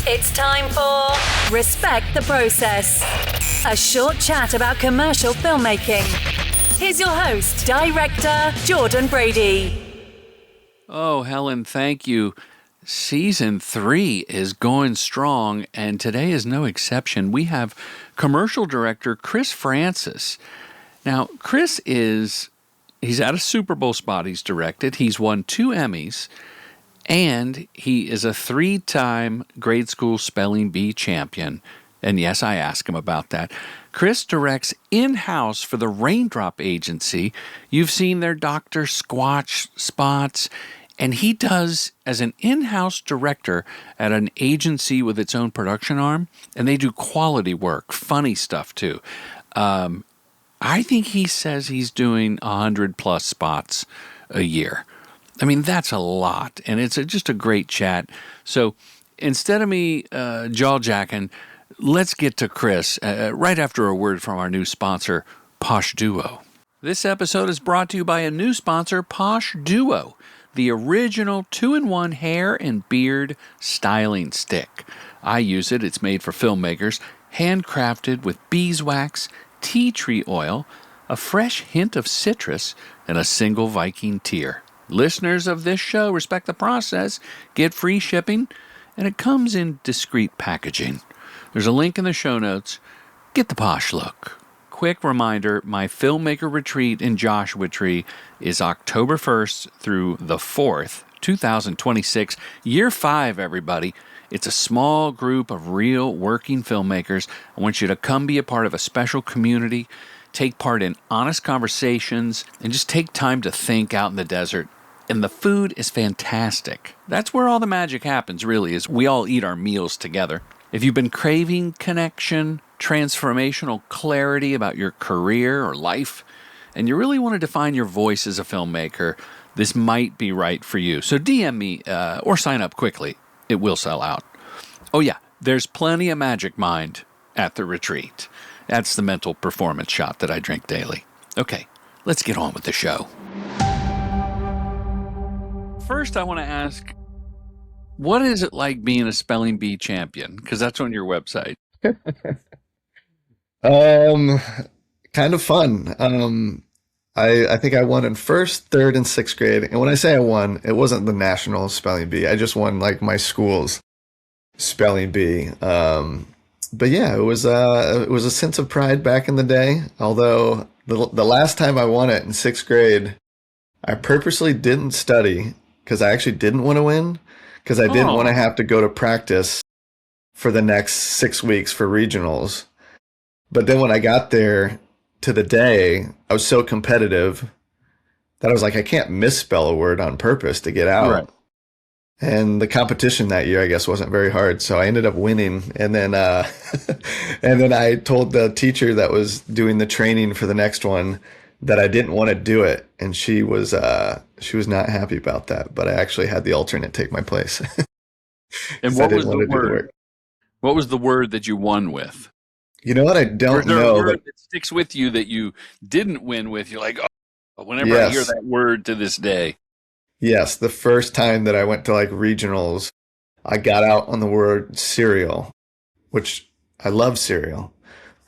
It's time for Respect the Process, a short chat about commercial filmmaking. Here's your host, director Jordan Brady. Oh, Helen, thank you. Season 3 is going strong, and today is no exception. We have commercial director Chris Francis. Now, Chris he's at a Super Bowl spot he's directed. He's won 2 Emmys, and he is a 3-time grade school spelling bee champion. And yes, I asked him about that. Chris directs in-house for the Raindrop Agency. You've seen their Dr. Squatch spots. And he does, as an in-house director at an agency with its own production arm, and they do quality work, funny stuff too. I think he says he's doing 100+ spots a year. I mean, that's a lot, and it's just a great chat. So instead of me jaw-jacking, let's get to Chris right after a word from our new sponsor, Posh Duo. This episode is brought to you by a new sponsor, Posh Duo, the original 2-in-1 hair and beard styling stick. I use it. It's made for filmmakers, handcrafted with beeswax, tea tree oil, a fresh hint of citrus, and a single Viking tear. Listeners of this show respect the process, get free shipping, and it comes in discreet packaging. There's a link in the show notes. Get the posh look. Quick reminder, my Filmmaker retreat in Joshua Tree is October 1st through the 4th, 2026, year 5, everybody. It's a small group of real working filmmakers. I want you to come be a part of a special community, take part in honest conversations, and just take time to think out in the desert. And the food is fantastic. That's where all the magic happens, really, is we all eat our meals together. If you've been craving connection, transformational clarity about your career or life, and you really want to define your voice as a filmmaker, this might be right for you. So DM me or sign up quickly. It will sell out. Oh yeah, there's plenty of Magic Mind at the retreat. That's the mental performance shot that I drink daily. Okay, let's get on with the show. First, I want to ask, what is it like being a spelling bee champion? Because that's on your website. Kind of fun. I think I won in 1st, 3rd, and 6th grade. And when I say I won, it wasn't the national spelling bee. I just won like my school's spelling bee. But yeah, it was a sense of pride back in the day. Although the last time I won it in 6th grade, I purposely didn't study because I actually didn't want to win, because I didn't want to have to go to practice for the next 6 weeks for regionals. But then when I got there to the day, I was so competitive that I was like, I can't misspell a word on purpose to get out. Right. And the competition that year, I guess, wasn't very hard. So I ended up winning. And then, and then I told the teacher that was doing the training for the next one that I didn't want to do it. And she was not happy about that. But I actually had the alternate take my place. And what was the word? What was the word that you won with? You know what? I don't know. A word that sticks with you that you didn't win with. You're like, oh, whenever I hear that word to this day. Yes, the first time that I went to like regionals, I got out on the word cereal, which I love cereal,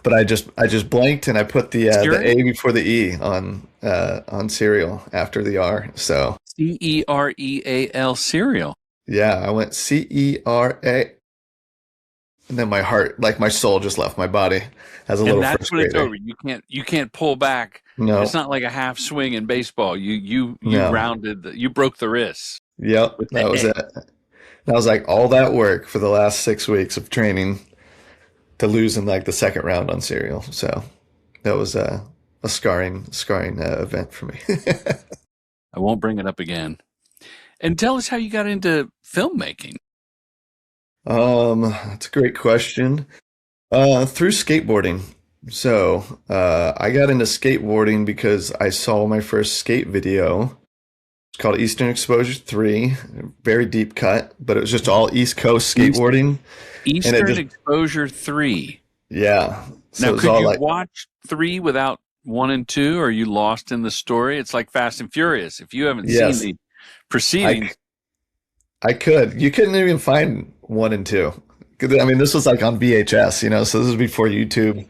but I just blanked and I put the A before the E on cereal after the R. So Cereal, cereal. Yeah, I went CERA. And then my heart, like my soul, just left my body as a little first grader. And that's when it's over. You can't pull back. No, it's not like a half swing in baseball. You rounded. You broke the wrist. Yep, that was it. That was like all that work for the last 6 weeks of training to lose in like the second round on cereal. So that was a scarring event for me. I won't bring it up again. And tell us how you got into filmmaking. That's a great question. Through skateboarding. So, I got into skateboarding because I saw my first skate video. It's called Eastern Exposure 3. Very deep cut, but it was just all East Coast skateboarding. Eastern Exposure 3. Yeah. So now, could you watch 3 without 1 and 2? Or are you lost in the story? It's like Fast and Furious. If you haven't seen the proceedings. I could. You couldn't even find 1 and 2 I mean, this was like on VHS, so this was before YouTube.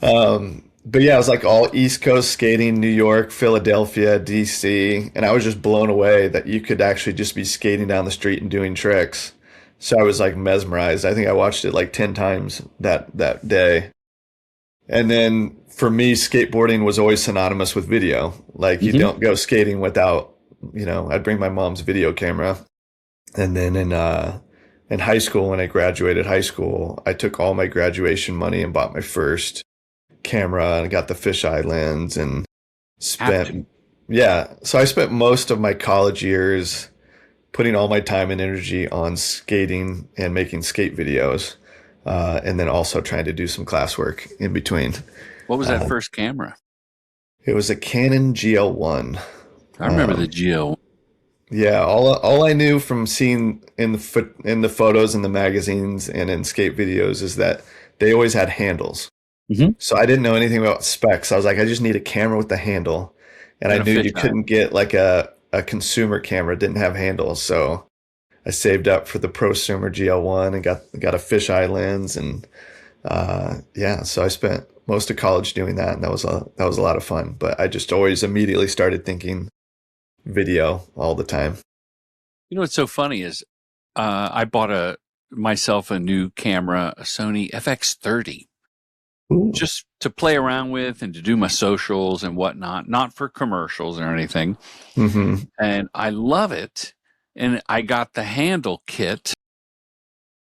But yeah, it was like all East Coast skating, New York, Philadelphia, DC, and I was just blown away that you could actually just be skating down the street and doing tricks. So I was like mesmerized. I think I watched it like 10 times that day. And then for me, skateboarding was always synonymous with video. Like you don't go skating without, I'd bring my mom's video camera. And then in high school, when I graduated high school, I took all my graduation money and bought my first camera, and I got the fisheye lens and spent, yeah. So I spent most of my college years putting all my time and energy on skating and making skate videos. And then also trying to do some classwork in between. What was that first camera? It was a Canon GL1. I remember the GL. Yeah, all I knew from seeing in the photos in the magazines and in skate videos is that they always had handles. So I didn't know anything about specs. I was like, I just need a camera with a handle, and I knew you couldn't get like a consumer camera, didn't have handles. So I saved up for the prosumer GL1 and got a fisheye lens, and so I spent most of college doing that, and that was a lot of fun. But I just always immediately started thinking video all the time. What's so funny is I bought myself a new camera, a Sony FX30, just to play around with and to do my socials and whatnot, not for commercials or anything. And I love it. And I got the handle kit.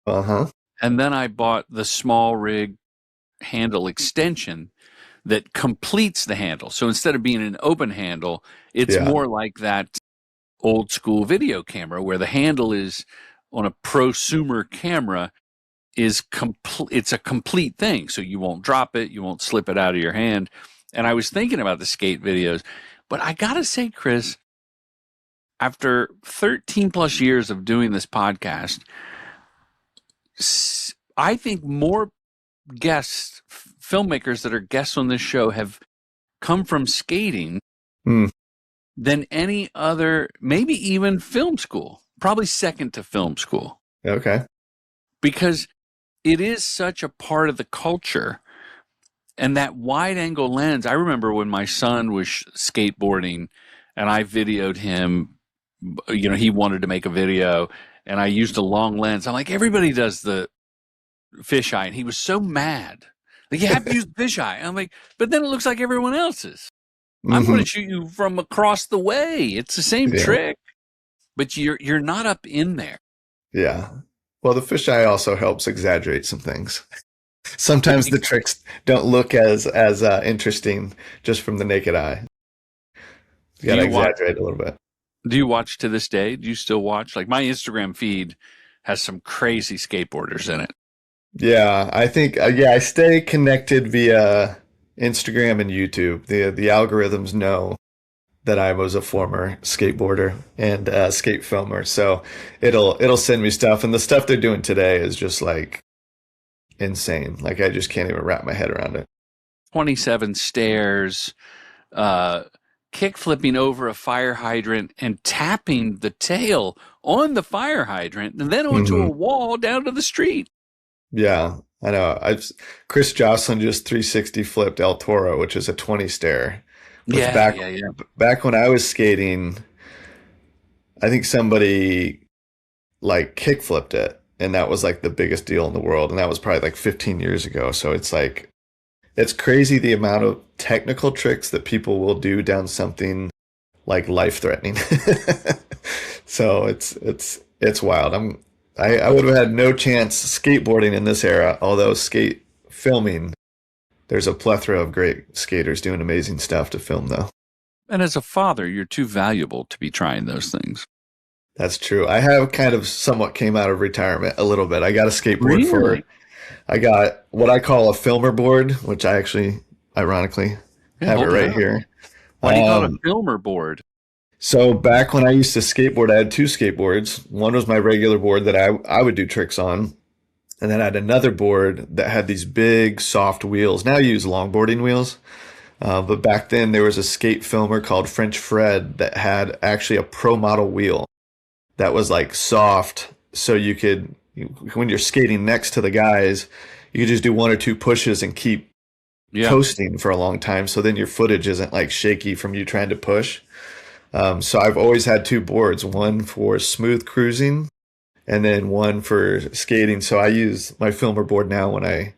And then I bought the small rig handle extension that completes the handle. So instead of being an open handle, it's more like that old school video camera where the handle is on a prosumer camera it's a complete thing. So you won't drop it, you won't slip it out of your hand. And I was thinking about the skate videos, but I got to say, Chris, after 13 plus years of doing this podcast, I think more guests, filmmakers that are guests on this show have come from skating than any other, maybe even film school, probably second to film school. Okay. Because it is such a part of the culture. And that wide angle lens, I remember when my son was skateboarding and I videoed him, he wanted to make a video and I used a long lens. I'm like, everybody does the fisheye. And he was so mad. Like, you have to use the fisheye. I'm like, but then it looks like everyone else's. I'm going to shoot you from across the way. It's the same trick, but you're not up in there. Yeah. Well, the fisheye also helps exaggerate some things. Sometimes the tricks don't look as interesting just from the naked eye. You got to exaggerate a little bit. Do you watch to this day? Do you still watch? Like, my Instagram feed has some crazy skateboarders in it. Yeah, I think, I stay connected via Instagram and YouTube. The algorithms know that I was a former skateboarder and skate filmer. So it'll send me stuff. And the stuff they're doing today is just like insane. Like, I just can't even wrap my head around it. 27 stairs, kick flipping over a fire hydrant and tapping the tail on the fire hydrant and then onto a wall down to the street. Yeah, I know. Chris Jocelyn just 360 flipped El Toro, which is a 20 stair. Back when I was skating, I think somebody like kick flipped it, and that was like the biggest deal in the world, and that was probably like 15 years ago. So it's like, it's crazy the amount of technical tricks that people will do down something like life-threatening. So it's wild. I would have had no chance skateboarding in this era, although skate filming, there's a plethora of great skaters doing amazing stuff to film, though. And as a father, you're too valuable to be trying those things. That's true. I have kind of somewhat came out of retirement a little bit. I got a skateboard I got what I call a filmer board, which I actually, ironically, have it right here. Why do you call it a filmer board? So back when I used to skateboard, I had two skateboards. One was my regular board that I would do tricks on. And then I had another board that had these big soft wheels. Now I use longboarding wheels. But back then there was a skate filmer called French Fred that had actually a pro model wheel that was like soft. So you could when you're skating next to the guys, you can just do one or two pushes and keep coasting for a long time. So then your footage isn't like shaky from you trying to push. So I've always had two boards, one for smooth cruising and then one for skating. So I use my filmer board now when I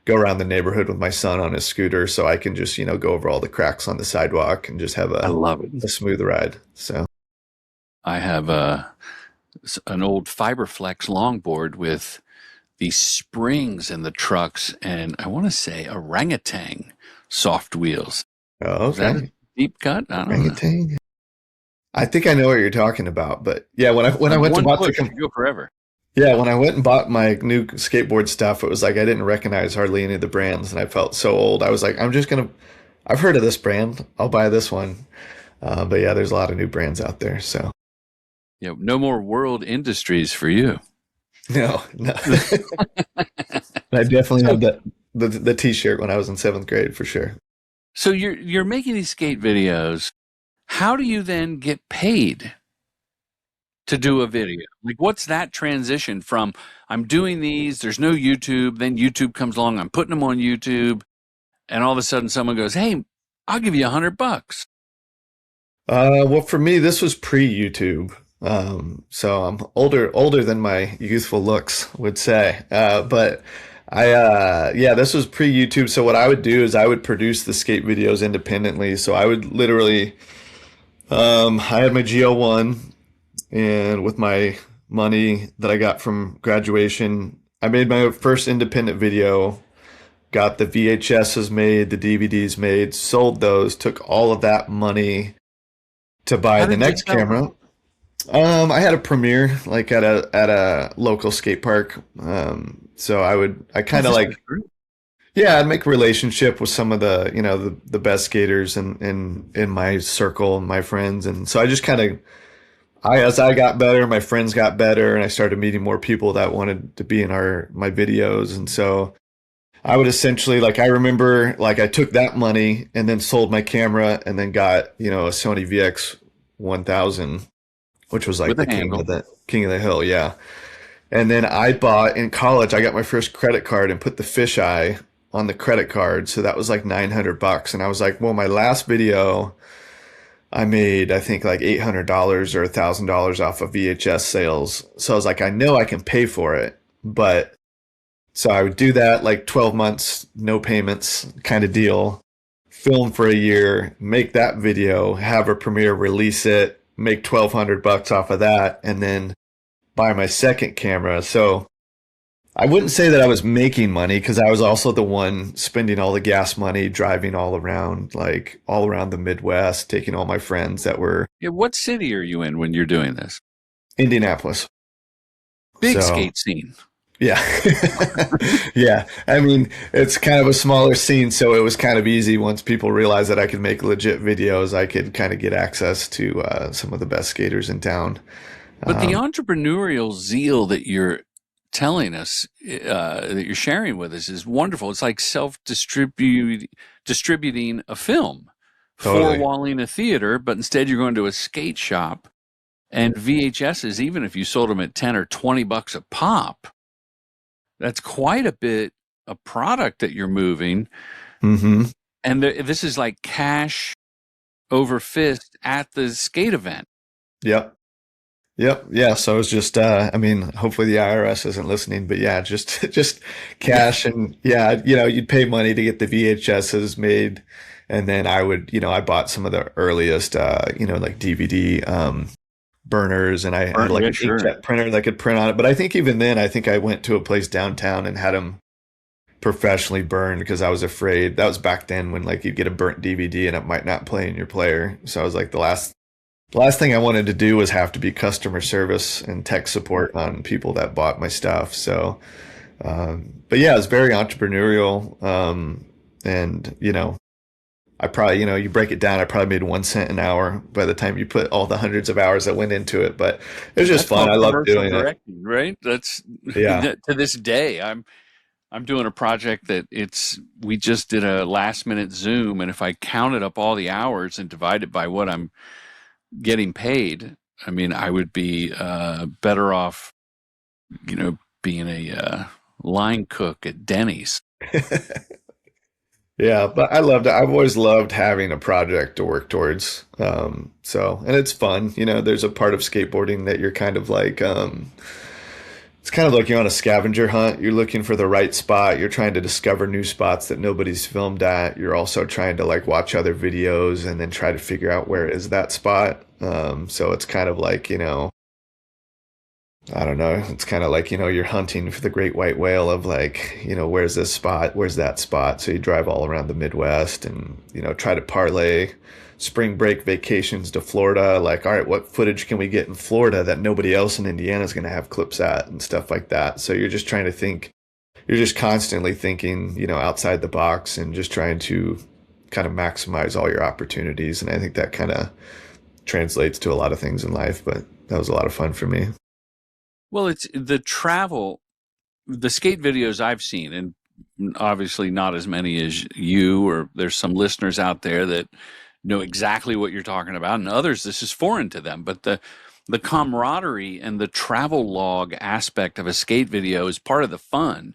go around the neighborhood with my son on his scooter, so I can just, go over all the cracks on the sidewalk and just have I love it. a smooth ride. So I have an old Fiberflex longboard with the springs in the trucks, and I want to say orangutan soft wheels. oh, Is that okay. a deep cut? I don't know. Orangutan. I think I know what you're talking about, but yeah, when I went to One bought push, you go forever. yeah, when I went and bought my new skateboard stuff, it was like I didn't recognize hardly any of the brands, and I felt so old. I was like, I've heard of this brand, I'll buy this one. But yeah, there's a lot of new brands out there. So No more World Industries for you. no. I definitely had the T-shirt when I was in 7th grade for sure. So you're making these skate videos. How do you then get paid to do a video? Like, what's that transition from I'm doing these, there's no YouTube, then YouTube comes along, I'm putting them on YouTube, and all of a sudden someone goes, hey, I'll give you $100. Well, for me, this was pre-YouTube. So I'm older than my youthful looks would say. But this was pre-YouTube. So what I would do is I would produce the skate videos independently. So I would literally, I had my GO1, and with my money that I got from graduation, I made my first independent video, got the VHSs made, the DVDs made, sold those, took all of that money to buy the next camera. I had a premiere like at a local skate park. So I'd make a relationship with some of the best skaters in my circle, my friends. And so I just as I got better, my friends got better, and I started meeting more people that wanted to be in my videos. And so I would essentially, I remember, I took that money and then sold my camera and then got, a Sony VX1000, which was like the king of the hill. Yeah. And then I bought in college, I got my first credit card and put the fisheye on the credit card. So that was like $900. And I was like, well, my last video, I made, I think like $800 or $1,000 off of VHS sales. So I was like, I know I can pay for it, but so I would do that, like 12 months, no payments kind of deal, film for a year, make that video, have a premiere, release it, make $1,200 off of that, and then buy my second camera. So I wouldn't say that I was making money, because I was also the one spending all the gas money, driving all around the Midwest, taking all my friends that were. Yeah, what city are you in when you're doing this? Indianapolis. Big skate scene. Yeah. Yeah. I mean, it's kind of a smaller scene, so it was kind of easy. Once people realized that I could make legit videos, I could kind of get access to some of the best skaters in town. But the entrepreneurial zeal that you're telling us, that you're sharing with us, is wonderful. It's like distributing a film, Totally. four-walling a theater, but instead you're going to a skate shop, and VHSs, even if you sold them at 10 or $20 a pop, that's quite a bit of product that you're moving. Mm-hmm. And this is like cash over fist at the skate event. Yep. Yeah. So it's just, hopefully the IRS isn't listening, but yeah, just cash. And yeah, you'd pay money to get the VHSs made. And then I bought some of the earliest, like DVD, burners, and I had like an inkjet printer that could print on it. But I think even then, I went to a place downtown and had them professionally burned, because I was afraid. That was back then when you'd get a burnt DVD and it might not play in your player. So I was like, the last thing I wanted to do was have to be customer service and tech support on people that bought my stuff. So, but yeah, it's very entrepreneurial. And I probably, you break it down, I probably made 1 cent an hour by the time you put all the hundreds of hours that went into it. But it was just fun. I love doing it. Right? That's yeah. To this day, I'm doing a project that we just did a last minute Zoom, and if I counted up all the hours and divided by what I'm getting paid, I mean, I would be better off, being a line cook at Denny's. Yeah, but I loved it. I've always loved having a project to work towards. And it's fun. There's a part of skateboarding that you're kind of like, it's kind of like you're on a scavenger hunt. You're looking for the right spot. You're trying to discover new spots that nobody's filmed at. You're also trying to like watch other videos and then try to figure out where is that spot. So it's kind of like, I don't know. It's kind of like, you're hunting for the great white whale of like, where's this spot? Where's that spot? So you drive all around the Midwest and, try to parlay spring break vacations to Florida. Like, all right, what footage can we get in Florida that nobody else in Indiana is going to have clips at and stuff like that. So you're just trying to think, you're just constantly thinking, outside the box and just trying to kind of maximize all your opportunities. And I think that kind of translates to a lot of things in life, but that was a lot of fun for me. Well, it's the travel, the skate videos I've seen, and obviously not as many as you, or there's some listeners out there that know exactly what you're talking about, and others, this is foreign to them. But the camaraderie and the travel log aspect of a skate video is part of the fun.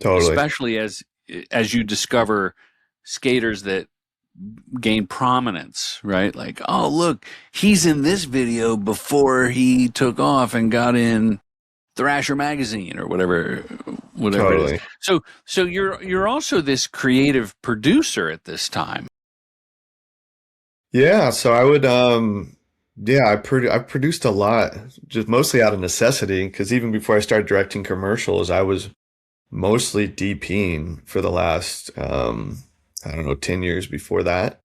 Totally. Especially as you discover skaters that gain prominence, right? Like, oh, look, he's in this video before he took off and got in Thrasher magazine or whatever Totally. it is. So you're also this creative producer at this time. Yeah, so I would I produced a lot, just mostly out of necessity, because even before I started directing commercials, I was mostly DPing for the last I don't know, 10 years before that.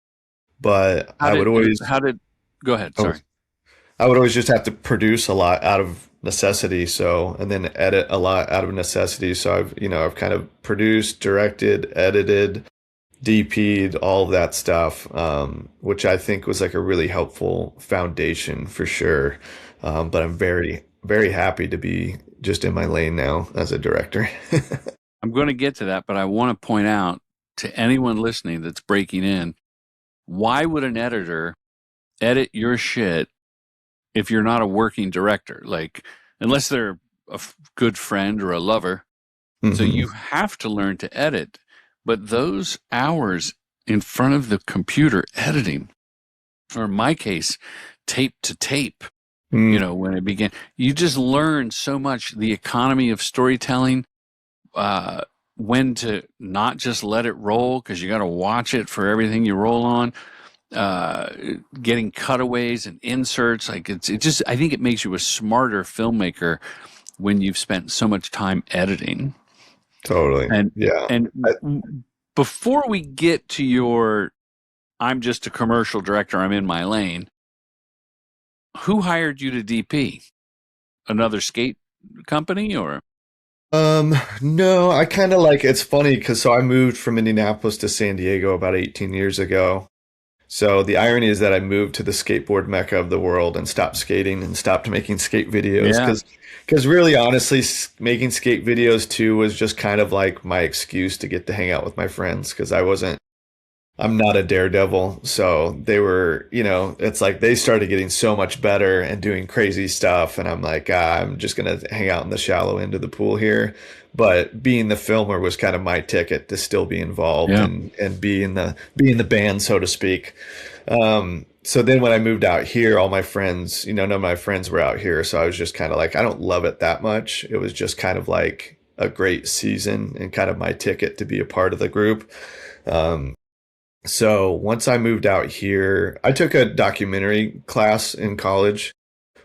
But go ahead, sorry. I would always just have to produce a lot out of necessity, and then edit a lot out of necessity. So I've kind of produced, directed, edited, DP'd, all of that stuff, which I think was like a really helpful foundation for sure. But I'm very, very happy to be just in my lane now as a director. I'm going to get to that, but I want to point out to anyone listening that's breaking in, why would an editor edit your shit if you're not a working director? Like, unless they're a good friend or a lover. Mm-hmm. So you have to learn to edit. But those hours in front of the computer editing, or in my case, tape to tape, when it began, you just learn so much, the economy of storytelling, when to not just let it roll because you got to watch it for everything you roll on, getting cutaways and inserts. Like it just, I think it makes you a smarter filmmaker when you've spent so much time editing. Totally. And before we get to your, I'm just a commercial director, I'm in my lane, who hired you to DP? Another skate company or? No, I kind of like, it's funny because I moved from Indianapolis to San Diego about 18 years ago. So the irony is that I moved to the skateboard mecca of the world and stopped skating and stopped making skate videos because really honestly, making skate videos too was just kind of like my excuse to get to hang out with my friends because I'm not a daredevil. So they were, it's like they started getting so much better and doing crazy stuff. And I'm like, I'm just going to hang out in the shallow end of the pool here. But being the filmer was kind of my ticket to still be involved and be in the band, so to speak. So then when I moved out here, all my friends, none of my friends were out here. So I was just kind of like, I don't love it that much. It was just kind of like a great season and kind of my ticket to be a part of the group. So once I moved out here, I took a documentary class in college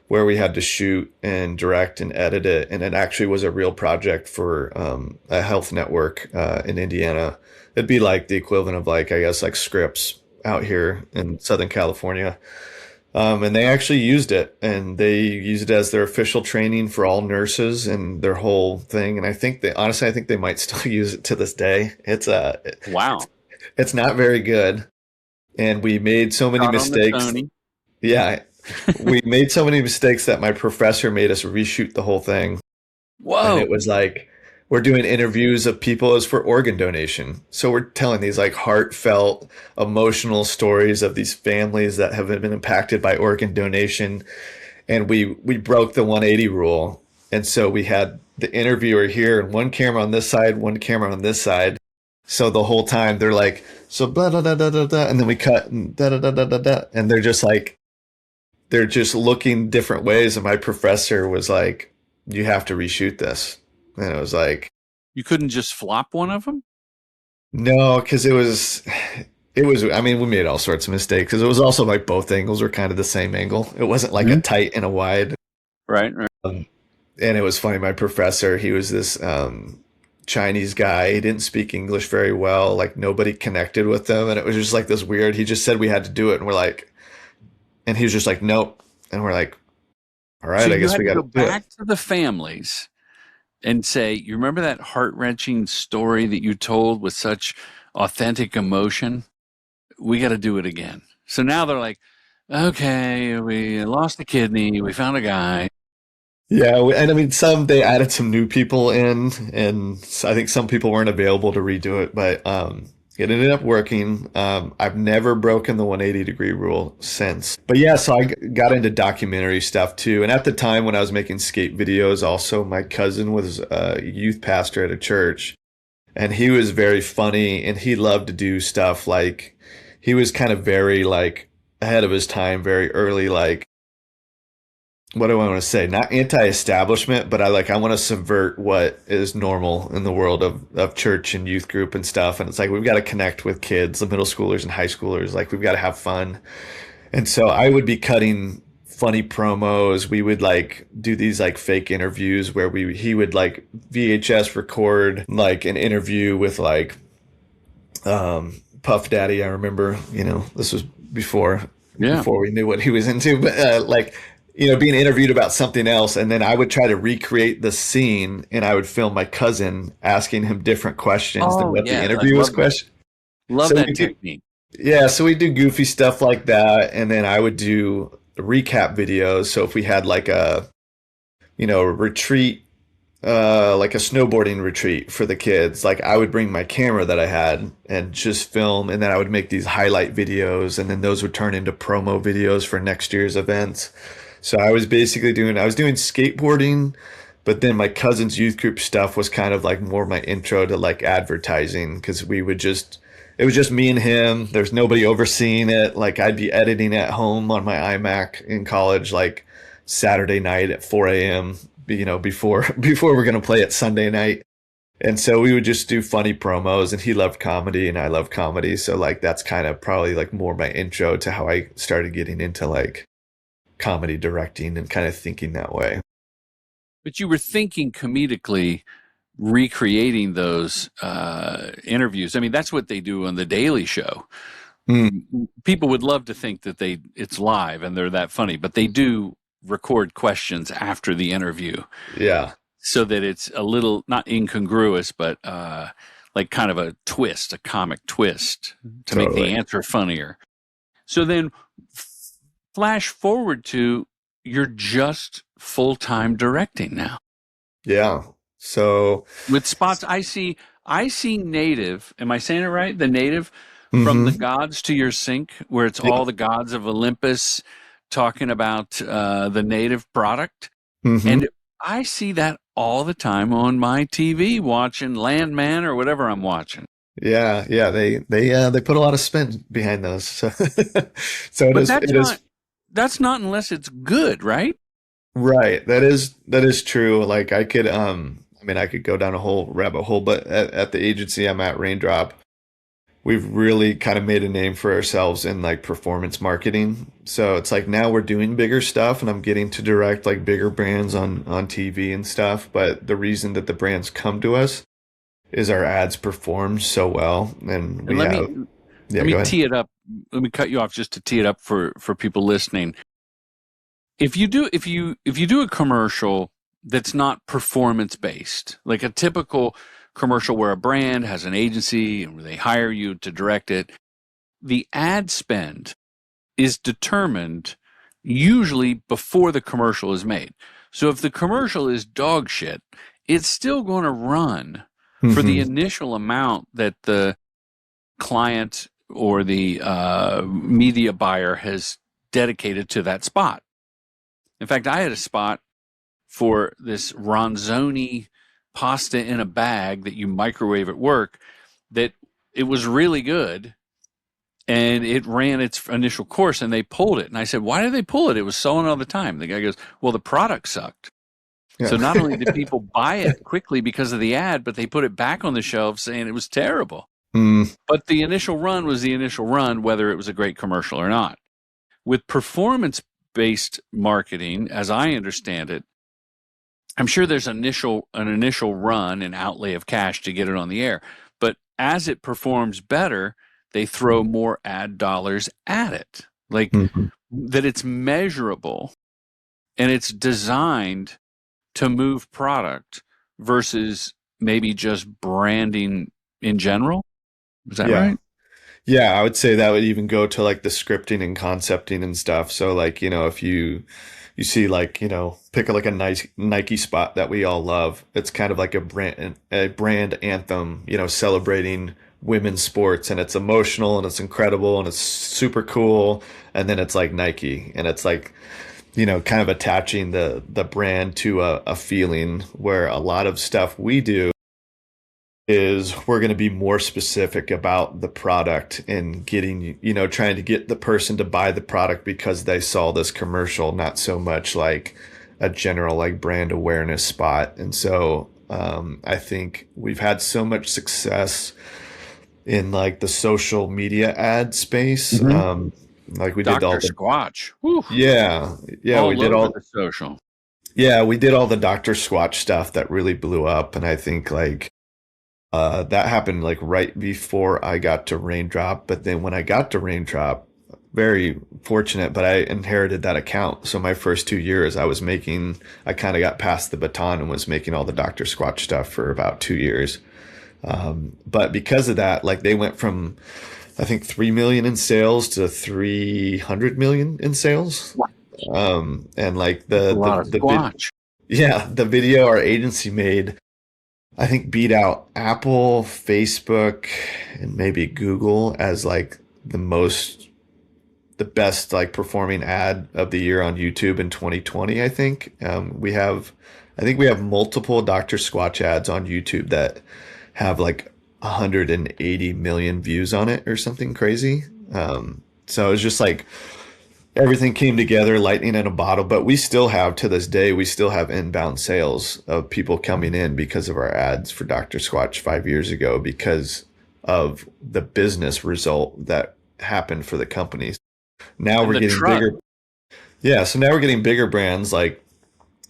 where we had to shoot and direct and edit it. And it actually was a real project for a health network in Indiana. It'd be like the equivalent of like Scripps out here in Southern California. And they actually used it, and they used it as their official training for all nurses and their whole thing. And I think they might still use it to this day. Wow. It's not very good. And we made so many mistakes. Yeah. We made so many mistakes that my professor made us reshoot the whole thing. Whoa. And it was like, we're doing interviews of people as for organ donation. So we're telling these like heartfelt, emotional stories of these families that have been impacted by organ donation. And we broke the 180 rule. And so we had the interviewer here and one camera on this side, one camera on this side. So the whole time they're like, so blah, da, da, da, da, da, and then we cut and da, da, da, da, da, da. And they're just looking different ways. And my professor was like, you have to reshoot this. And it was like, You couldn't just flop one of them? no, because I mean, we made all sorts of mistakes because it was also like both angles were kind of the same angle. It wasn't like a tight and a wide. Right. And it was funny. My professor, he was this Chinese guy. He didn't speak English very well. Like nobody connected with him. And it was just like this weird, he just said we had to do it. And we're like, and he was just like, nope. And we're like, all right, So I guess we got to go do back it. to the families and say, you remember that heart-wrenching story that you told with such authentic emotion? We got to do it again. So now they're like, okay, we lost a kidney. We found a guy. Yeah. And I mean, they added some new people in, and I think some people weren't available to redo it, but it ended up working. I've never broken the 180-degree rule since. But yeah, so I got into documentary stuff too. And at the time when I was making skate videos, also my cousin was a youth pastor at a church, and he was very funny, and he loved to do stuff like, he was kind of very like ahead of his time, very early, like, what do I want to say? Not anti-establishment, but I want to subvert what is normal in the world of church and youth group and stuff. And it's like, we've got to connect with kids, the middle schoolers and high schoolers. Like, we've got to have fun. And so I would be cutting funny promos. We would like do these like fake interviews where he would like VHS record like an interview with like Puff Daddy. I remember, this was before we knew what he was into, but being interviewed about something else. And then I would try to recreate the scene, and I would film my cousin asking him different questions than what the interview was question. Love that technique. Yeah. So we do goofy stuff like that. And then I would do recap videos. So if we had like a retreat, like a snowboarding retreat for the kids, like I would bring my camera that I had and just film. And then I would make these highlight videos, and then those would turn into promo videos for next year's events. So I was doing skateboarding, but then my cousin's youth group stuff was kind of like more my intro to like advertising, because it was just me and him. There's nobody overseeing it. Like, I'd be editing at home on my iMac in college, like Saturday night at 4 a.m., before we're going to play it Sunday night. And so we would just do funny promos, and he loved comedy and I love comedy. So like, that's kind of probably like more my intro to how I started getting into like comedy directing and kind of thinking that way. But you were thinking comedically, recreating those interviews. I mean, that's what they do on The Daily Show. People would love to think that it's live and they're that funny, but they do record questions after the interview. Yeah. So that it's a little, not incongruous, but like kind of a twist, a comic twist to make the answer funnier. So then flash forward to, you're just full-time directing now. Yeah. So with spots, I see Native. Am I saying it right? The Native, from the gods to your sink, where it's all the gods of Olympus talking about the Native product. And I see that all the time on my TV, watching Landman or whatever I'm watching. Yeah. They put a lot of spin behind those. So, that's not unless it's good, right? Right. That is true. Like, I could go down a whole rabbit hole, but at the agency I'm at, Raindrop, we've really kind of made a name for ourselves in like performance marketing. So it's like, now we're doing bigger stuff, and I'm getting to direct like bigger brands on TV and stuff. But the reason that the brands come to us is our ads perform so well. And let me tee it up. Let me cut you off just to tee it up for people listening. If you do a commercial that's not performance based, like a typical commercial where a brand has an agency and they hire you to direct it, the ad spend is determined usually before the commercial is made. So if the commercial is dog shit, it's still going to run for the initial amount that the client or the media buyer has dedicated to that spot. In fact, I had a spot for this ronzoni pasta in a bag that you microwave at work, that it was really good. And it ran its initial course and they pulled it. And I said, why did they pull it? It was selling all the time. The guy goes, well, the product sucked. Yeah. So not only did people buy it quickly because of the ad, but they put it back on the shelf saying it was terrible. But the initial run was the initial run, whether it was a great commercial or not. With performance-based marketing, as I understand it, I'm sure there's an initial run and outlay of cash to get it on the air. But as it performs better, they throw more ad dollars at it. Like that it's measurable and it's designed to move product versus maybe just branding in general. Is that right? Yeah, I would say that would even go to like the scripting and concepting and stuff. So like, if you see like, pick like a nice Nike spot that we all love. It's kind of like a brand anthem, celebrating women's sports, and it's emotional and it's incredible and it's super cool. And then it's like Nike, and it's like, kind of attaching the brand to a feeling, where a lot of stuff we do is we're going to be more specific about the product and getting, trying to get the person to buy the product because they saw this commercial, not so much like a general like brand awareness spot. And so I think we've had so much success in like the social media ad space. Like we did all the Squatch. Yeah, all we did all the social. Yeah, we did all the Dr. Squatch stuff that really blew up, and I think like that happened like right before I got to Raindrop. But then when I got to Raindrop, very fortunate, but I inherited that account. So my first 2 years, I kind of got past the baton and was making all the Dr. Squatch stuff for about 2 years. But because of that, like they went from, I think 3 million in sales to 300 million in sales. And like the video our agency made, I think beat out Apple, Facebook, and maybe Google as like the best like performing ad of the year on YouTube in 2020. I think we have multiple Dr. Squatch ads on YouTube that have like 180 million views on it or something crazy. So it's just like everything came together, lightning in a bottle. But we still have, to this day, inbound sales of people coming in because of our ads for Dr. Squatch 5 years ago, because of the business result that happened for the companies. Now we're getting bigger. Yeah. So now we're getting bigger brands like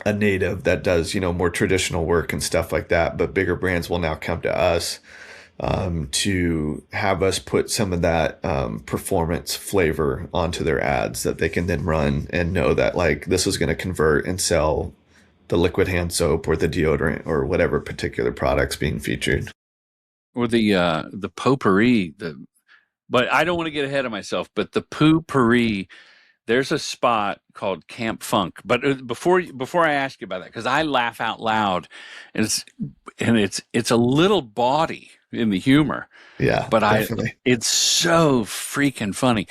a Native that does, more traditional work and stuff like that. But bigger brands will now come to us to have us put some of that performance flavor onto their ads that they can then run and know that like this is going to convert and sell the liquid hand soap or the deodorant or whatever particular product's being featured. Or the potpourri, but I don't want to get ahead of myself, but the potpourri, there's a spot called Camp Funk. But before I ask you about that, because I laugh out loud, and it's a little bawdy in the humor. Yeah, but definitely. It's so freaking funny.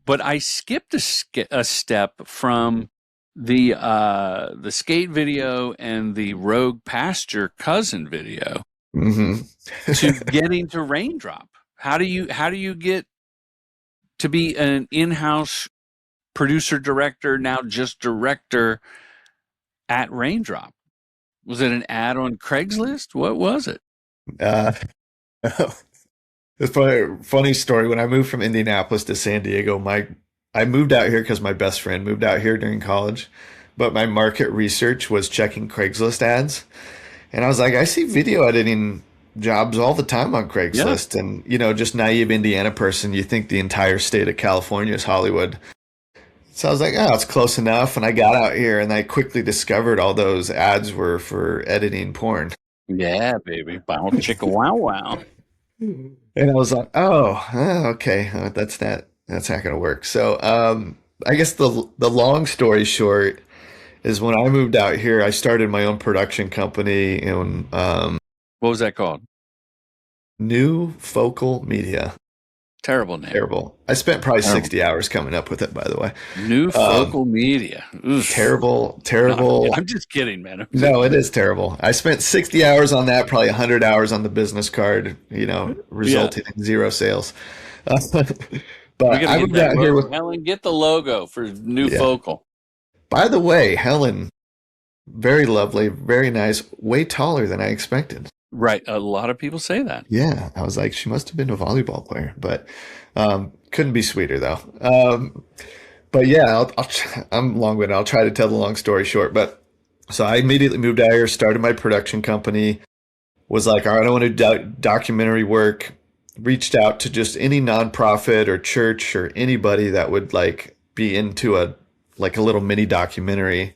But I skipped a step from the skate video and the Rogue Pasture cousin video to getting to Raindrop. How do you get to be an in-house producer director, now just director at Raindrop? Was it an ad on Craigslist? What was it? It's probably a funny story. When I moved from Indianapolis to San Diego, I moved out here because my best friend moved out here during college, but my market research was checking Craigslist ads. And I was like, I see video editing jobs all the time on Craigslist. Yeah. And, just naive Indiana person, you think the entire state of California is Hollywood. So I was like, oh, it's close enough. And I got out here and I quickly discovered all those ads were for editing porn. Yeah, baby. Bow chicka wow wow. And I was like, oh, okay. That's not going to work. So I guess the long story short is when I moved out here, I started my own production company. And what was that called? New Focal Media. Terrible name. Terrible. I spent probably Terrible. 60 hours coming up with it, by the way. New Focal Media. Oof. Terrible. No, I'm just kidding, man. No, it is terrible. I spent 60 hours on that, probably 100 hours on the business card, resulting in 0 sales. But I moved out here with Helen. Get the logo for New Focal. By the way, Helen, very lovely, very nice, way taller than I expected. Right. A lot of people say that. Yeah. I was like, she must have been a volleyball player, but couldn't be sweeter though. But yeah, I'm long-winded. I'll try to tell the long story short. But so I immediately moved out here, started my production company, was like, all right, I want to do documentary work, reached out to just any nonprofit or church or anybody that would like be into a little mini documentary.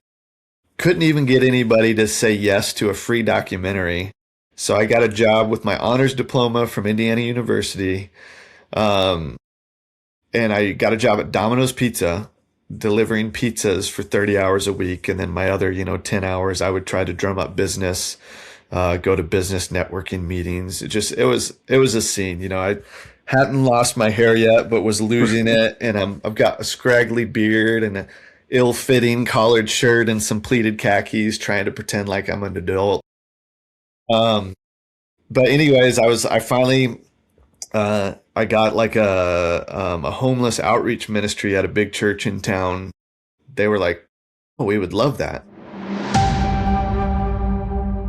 Couldn't even get anybody to say yes to a free documentary. So I got a job with my honors diploma from Indiana University. And I got a job at Domino's Pizza, delivering pizzas for 30 hours a week. And then my other, 10 hours, I would try to drum up business, go to business networking meetings. It was a scene. I hadn't lost my hair yet, but was losing it. And I've got a scraggly beard and an ill-fitting collared shirt and some pleated khakis, trying to pretend like I'm an adult. But anyways, I finally, I got like a homeless outreach ministry at a big church in town. They were like, oh, we would love that.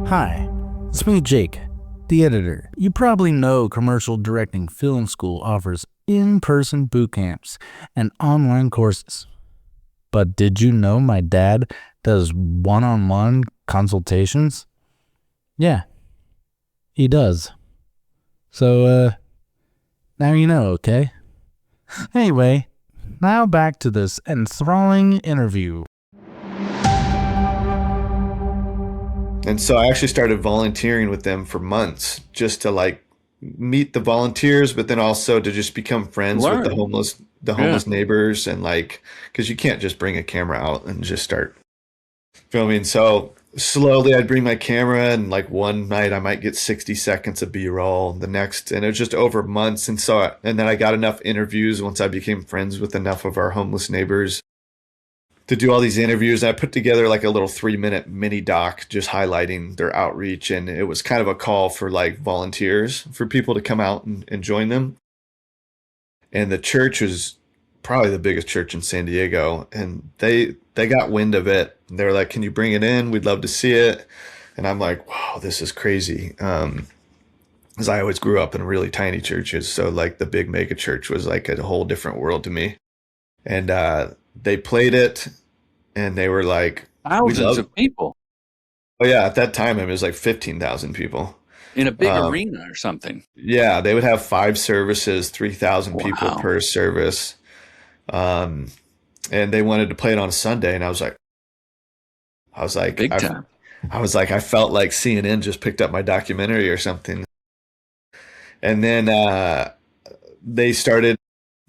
Hi, it's me, Jake, the editor. You probably know Commercial Directing Film School offers in-person boot camps and online courses. But did you know my dad does one-on-one consultations? Yeah, he does. So, now you know, okay? Anyway, now back to this enthralling interview. And so I actually started volunteering with them for months just to like meet the volunteers, but then also to just become friends with the homeless neighbors, and like, because you can't just bring a camera out and just start filming. So slowly I'd bring my camera, and like one night I might get 60 seconds of B-roll, the next, and it was just over months. And then I got enough interviews once I became friends with enough of our homeless neighbors to do all these interviews. I put together like a little 3-minute mini doc just highlighting their outreach. And it was kind of a call for like volunteers, for people to come out and join them. And the church was probably the biggest church in San Diego. And they got wind of it. They were like, can you bring it in? We'd love to see it. And I'm like, wow, this is crazy. Because I always grew up in really tiny churches. So like the big mega church was like a whole different world to me. And they played it, and they were like, thousands of people. Oh yeah, at that time it was like 15,000 people in a big arena or something. Yeah, they would have 5 services, 3,000 people per service, and they wanted to play it on a Sunday, and I was like, big time. I was like, I felt like CNN just picked up my documentary or something. And then they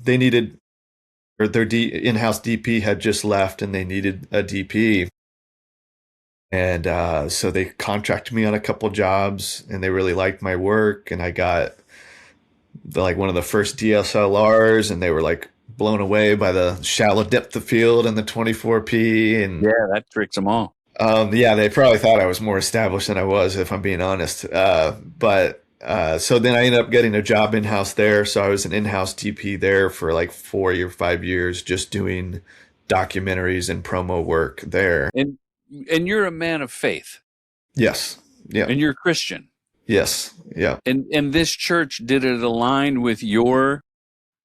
needed. Or their in-house DP had just left, and they needed a DP. And so they contracted me on a couple jobs, and they really liked my work. And I got one of the first DSLRs, and they were like blown away by the shallow depth of field and the 24p. And yeah, that tricks them all. Yeah, they probably thought I was more established than I was, if I'm being honest. So then I ended up getting a job in-house there. So I was an in-house DP there for like 4 or 5 years, just doing documentaries and promo work there. And you're a man of faith. Yes. Yeah. And you're a Christian. Yes. Yeah. And this church, did it align with your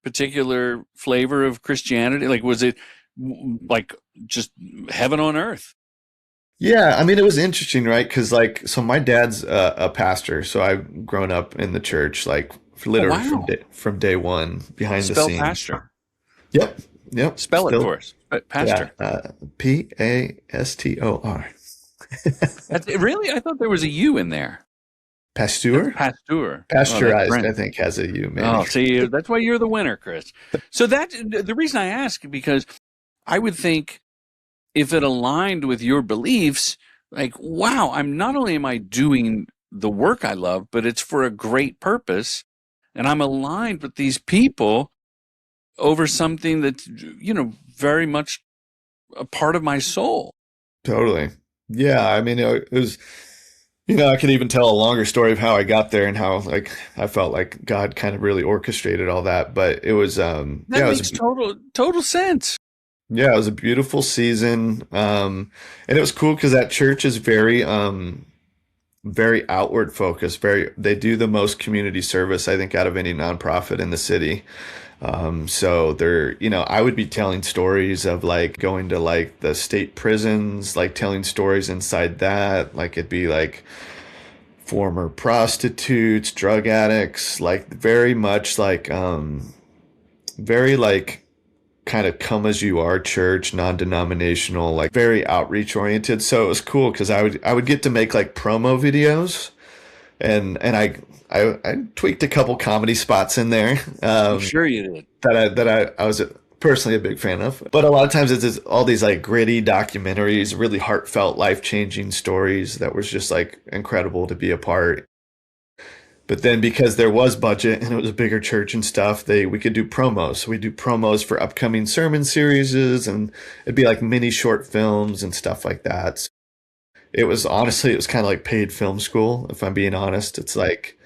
particular flavor of Christianity? Like, was it like just heaven on earth? Yeah, I mean, it was interesting, right? Because so my dad's a pastor, so I've grown up in the church, like literally from day one, behind the scenes. Pastor. Yep. Spell it for us. Pastor. Yeah, Pastor. Really? I thought there was a U in there. Pasteur? Pasteur. Pasteurized, I think, has a U. Maybe. Oh, see, that's why you're the winner, Chris. So the reason I ask, because I would think, if it aligned with your beliefs, like, wow, not only am I doing the work I love, but it's for a great purpose. and I'm aligned with these people over something that's, very much a part of my soul. Totally. Yeah. I mean, it was, I could even tell a longer story of how I got there and how like I felt like God kind of really orchestrated all that. But it was, That yeah, makes total sense. yeah, it was a beautiful season. And it was cool because that church is very outward focused. They do the most community service, I think, out of any nonprofit in the city. So I would be telling stories of like going to like the state prisons, like telling stories inside that. Like it'd be like former prostitutes, drug addicts, like very much like, very like kind of come as you are church, non-denominational, like very outreach oriented. So it was cool because I would get to make like promo videos, and I tweaked a couple comedy spots in there. I'm sure you did. That I was personally a big fan of. But a lot of times it's all these like gritty documentaries, really heartfelt, life-changing stories that was just like incredible to be a part. But then because there was budget and it was a bigger church and stuff, we could do promos. So we do promos for upcoming sermon series, and it'd be like mini short films and stuff like that. So it was kind of like paid film school, if I'm being honest. It's like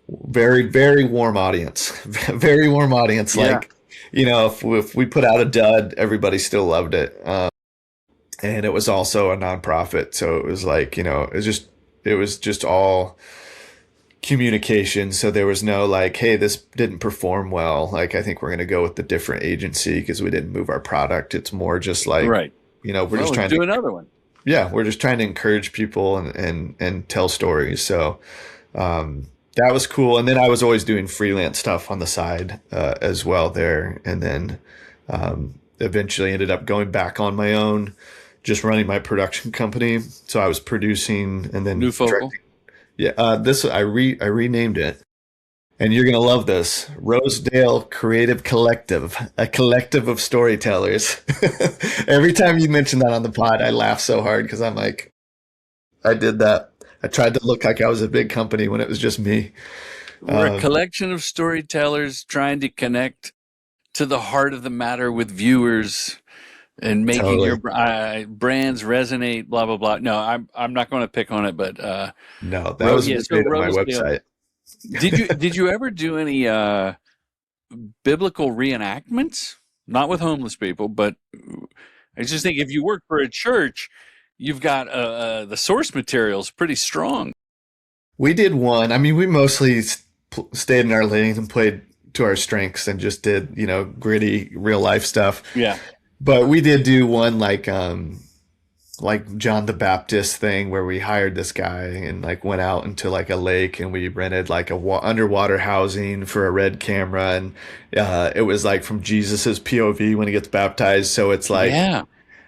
very, very warm audience, very warm audience. Yeah. Like, if we put out a dud, everybody still loved it. And it was also a nonprofit. So it was like, it was just all communication. So there was no like, hey, this didn't perform well. Like, I think we're going to go with the different agency because we didn't move our product. It's more just like, right. We're just trying to do to another one. Yeah, we're just trying to encourage people and tell stories. So that was cool. And then I was always doing freelance stuff on the side as well there. And then eventually ended up going back on my own, just running my production company. So I was producing and then New Focal. Yeah, I renamed it, and you're gonna love this. Rosedale Creative Collective, a collective of storytellers. Every time you mention that on the pod, I laugh so hard because I'm like, I did that. I tried to look like I was a big company when it was just me. We're a collection of storytellers trying to connect to the heart of the matter with viewers and making your brands resonate, blah, blah, blah. No, I'm not going to pick on it, but no, that was made on my website. Did you ever do any biblical reenactments? Not with homeless people, but I just think if you work for a church, you've got the source materials pretty strong. We did one. I mean, we mostly stayed in our lane and played to our strengths and just did, gritty real life stuff. Yeah. But we did do one like John the Baptist thing where we hired this guy and like went out into like a lake and we rented like a underwater housing for a red camera, and it was like from Jesus's POV when he gets baptized. So it's like,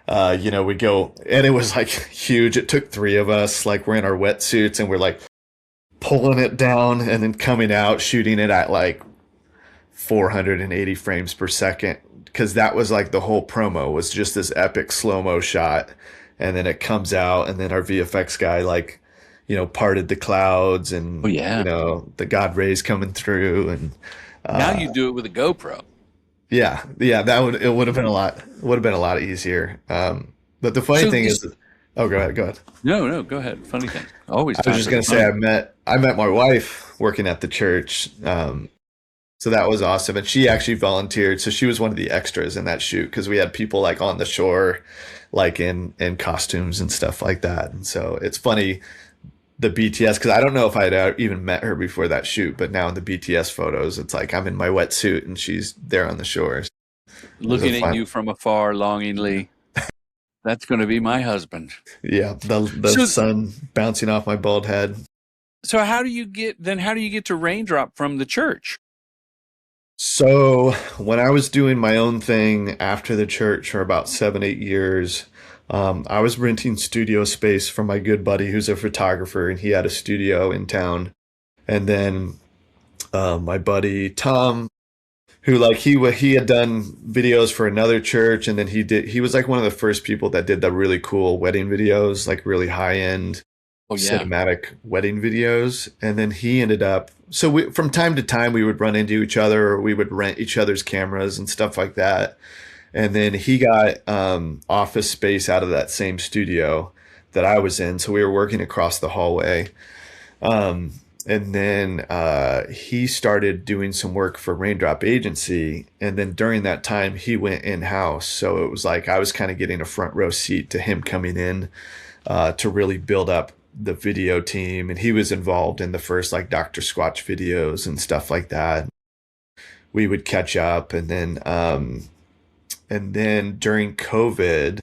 we go, and it was like huge. It took 3 of us, like we're in our wetsuits and we're like pulling it down and then coming out, shooting it at like 480 frames per second. Because that was like the whole promo was just this epic slow-mo shot, and then it comes out, and then our VFX guy like, parted the clouds, and the God rays coming through, and now you do it with a GoPro. Yeah, it would have been a lot easier. But the funny thing is, go ahead. No, go ahead. Funny thing. Always. I was just gonna say I met my wife working at the church. So that was awesome. And she actually volunteered. So she was one of the extras in that shoot because we had people like on the shore, like in costumes and stuff like that. And so it's funny, the BTS, because I don't know if I'd even met her before that shoot, but now in the BTS photos, it's like I'm in my wetsuit and she's there on the shore. Looking at you from afar longingly. That's going to be my husband. Yeah, the sun bouncing off my bald head. So how do you get to Raindrop from the church? So when I was doing my own thing after the church for about 7-8 years, I was renting studio space from my good buddy who's a photographer, and he had a studio in town. And then my buddy Tom, who like he had done videos for another church, and then he was like one of the first people that did the really cool wedding videos, like really high end. Oh, yeah. cinematic wedding videos. And then he ended up, so from time to time, we would run into each other, or we would rent each other's cameras and stuff like that. And then he got office space out of that same studio that I was in. So we were working across the hallway. Um, and then he started doing some work for Raindrop Agency. And then during that time, he went in-house. So it was like I was kind of getting a front row seat to him coming in to really build up the video team. And he was involved in the first like Dr. Squatch videos and stuff like that. We would catch up. And then during COVID,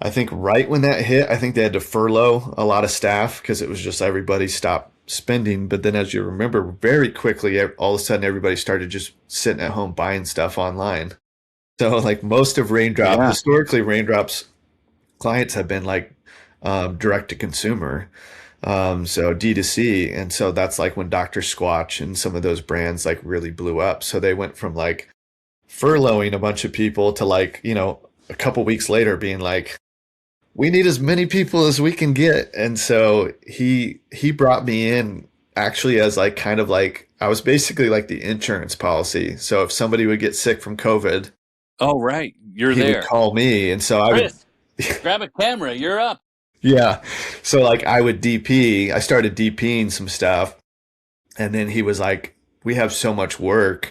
I think right when that hit, I think they had to furlough a lot of staff because it was just everybody stopped spending. But then, as you remember, very quickly, all of a sudden, everybody started just sitting at home buying stuff online. So, like most of Raindrop, historically, Raindrop's clients have been like direct to consumer, so D2C. And so that's like when Dr. Squatch and some of those brands like really blew up. So they went from like furloughing a bunch of people to like, a couple weeks later being like, we need as many people as we can get. And so he brought me in actually as like kind of like I was basically like the insurance policy. So if somebody would get sick from COVID, oh right, he there. Would call me, and so Chris, I would grab a camera. You're up. Yeah, so like I would DP. I started DPing some stuff, and then he was like, "We have so much work.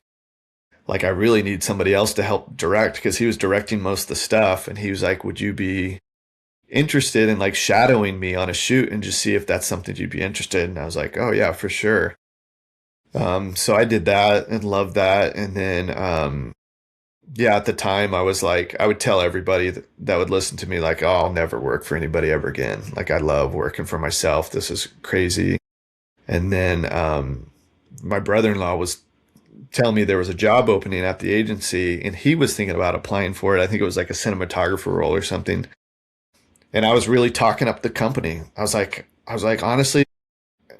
Like I really need somebody else to help direct," because he was directing most of the stuff, and he was like, "Would you be interested in like shadowing me on a shoot and just see if that's something you'd be interested in?" And I was like, "Oh yeah, for sure." So I did that and loved that. And then, at the time I was like, I would tell everybody that would listen to me like, "Oh, I'll never work for anybody ever again. Like I love working for myself. This is crazy." And then, my brother-in-law was telling me there was a job opening at the agency and he was thinking about applying for it. I think it was like a cinematographer role or something. And I was really talking up the company. I was like, honestly,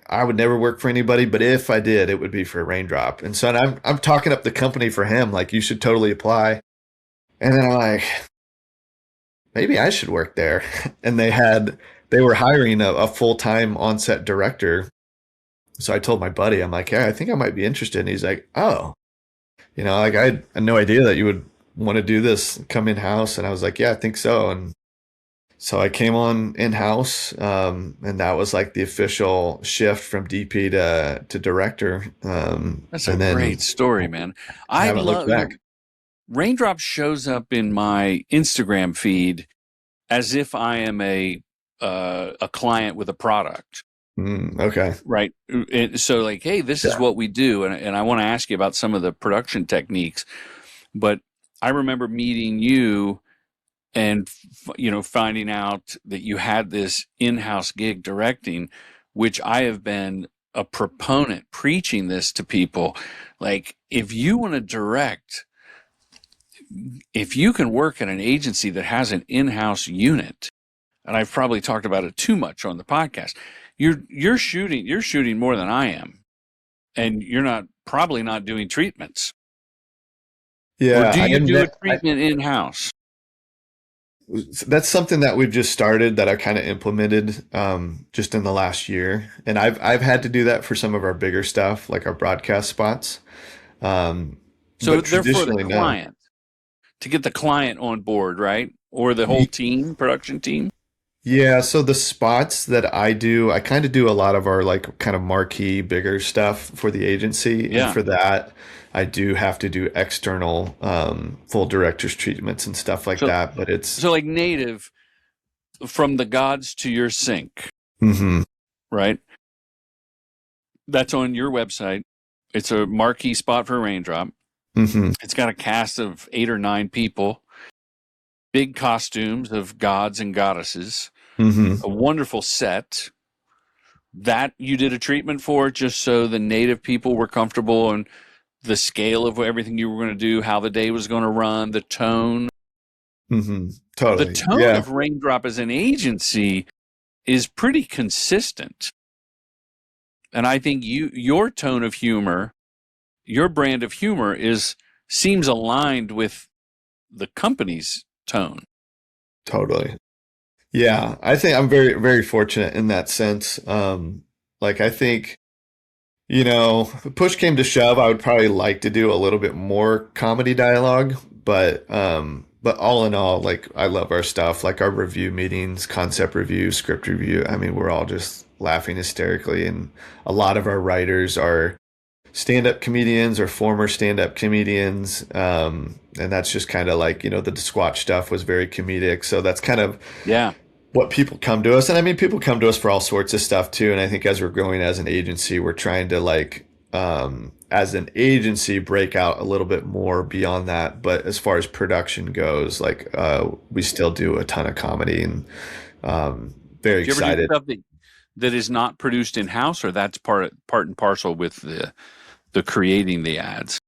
I would never work for anybody, but if I did, it would be for Raindrop. And so I'm talking up the company for him, like you should totally apply. And then I'm like, maybe I should work there. And they were hiring a full-time on-set director. So I told my buddy, I'm like, "Yeah, I think I might be interested." And he's like, "Oh, like I had no idea that you would want to do this, come in-house." And I was like, "Yeah, I think so." And so I came on in-house, and that was like the official shift from DP to director. That's a great story, man. I love back. Raindrop shows up in my Instagram feed as if I am a client with a product. Okay. Right. So like, hey, this is what we do. And I want to ask you about some of the production techniques. But I remember meeting you and, finding out that you had this in-house gig directing, which I have been a proponent preaching this to people. Like, if you want to direct, if you can work at an agency that has an in-house unit, and I've probably talked about it too much on the podcast, you're shooting more than I am, and you're probably not doing treatments. Yeah, or do you do a treatment in-house? That's something that we've just started that I kind of implemented just in the last year, and I've had to do that for some of our bigger stuff, like our broadcast spots. So they're for the client, to get the client on board, right? Or the whole team, production team. Yeah, so the spots that I do, I kind of do a lot of our like kind of marquee bigger stuff for the agency. Yeah. And for that, I do have to do external full director's treatments and stuff like that. But it's so like native, from the gods to your sink, right? That's on your website. It's a marquee spot for Raindrop. It's got a cast of 8 or 9 people. Big costumes of gods and goddesses, a wonderful set that you did a treatment for just so the native people were comfortable and the scale of everything you were going to do, how the day was going to run, the tone. Totally. The tone of Raindrop as an agency is pretty consistent. And I think your tone of humor, your brand of humor seems aligned with the company's tone. Totally. Yeah, I think I'm very, very fortunate in that sense. Like I think, if push came to shove, I would probably like to do a little bit more comedy dialogue, but all in all, like I love our stuff, like our review meetings, concept review, script review. I mean, we're all just laughing hysterically, and a lot of our writers are stand-up comedians or former stand-up comedians, and that's just kind of like the Squatch stuff was very comedic, so that's kind of Yeah. what people come to us. And I mean, people come to us for all sorts of stuff too. And I think as we're growing as an agency, we're trying to like, as an agency, break out a little bit more beyond that. But as far as production goes, like, we still do a ton of comedy, and very Do you ever do excited. stuff that is not produced in house, or that's part and parcel with the creating the ads?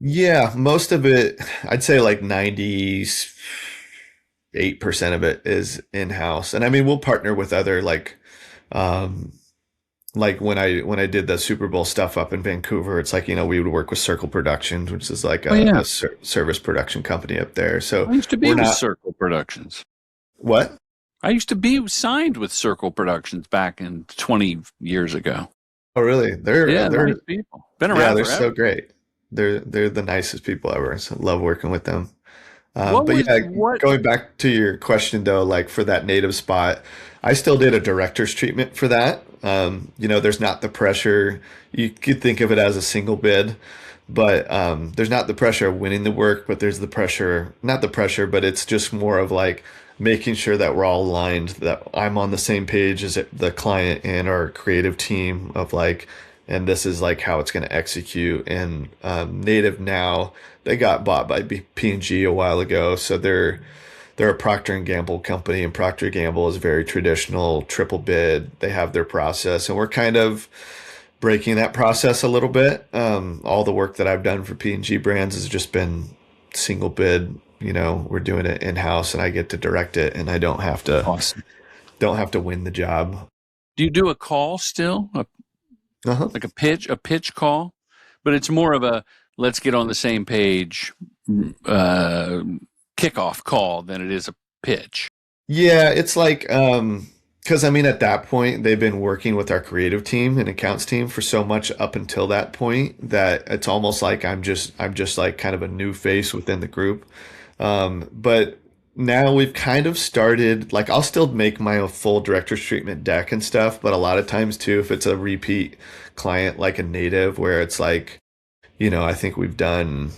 Yeah, most of it, I'd say like 98% of it is in-house. And I mean, we'll partner with other um, like when I did the Super Bowl stuff up in Vancouver, it's like, we would work with Circle Productions, which is like Oh yeah, a service production company up there. So I used to be we're with not, Circle Productions. what? I used to be signed with Circle Productions back in 20 years ago. Oh, really? Yeah, nice people. Been Yeah, around they're so forever. great. They're the nicest people ever. So I love working with them. What But was yeah, what? going back to your question though, like for that native spot, I still did a director's treatment for that. There's not the pressure. You could think of it as a single bid, but there's not the pressure of winning the work, but there's the pressure, not the pressure, but it's just more of like making sure that we're all aligned, that I'm on the same page as the client and our creative team of like, and this is like how it's going to execute. And Native now, they got bought by P&G a while ago, so they're a Procter and Gamble company, and Procter and Gamble is very traditional triple bid. They have their process, and we're kind of breaking that process a little bit. All the work that I've done for P&G brands has just been single bid. We're doing it in house, and I get to direct it, and I Awesome. don't have to win the job. Do you do a call still, Uh-huh. like a pitch call? But it's more of a let's get on the same page uh, kickoff call than it is a pitch. Yeah, it's like because I mean at that point they've been working with our creative team and accounts team for so much up until that point that it's almost like I'm just like kind of a new face within the group. But now we've kind of started, like I'll still make my full director's treatment deck and stuff, but a lot of times too, if it's a repeat client like a native where it's like, I think we've done,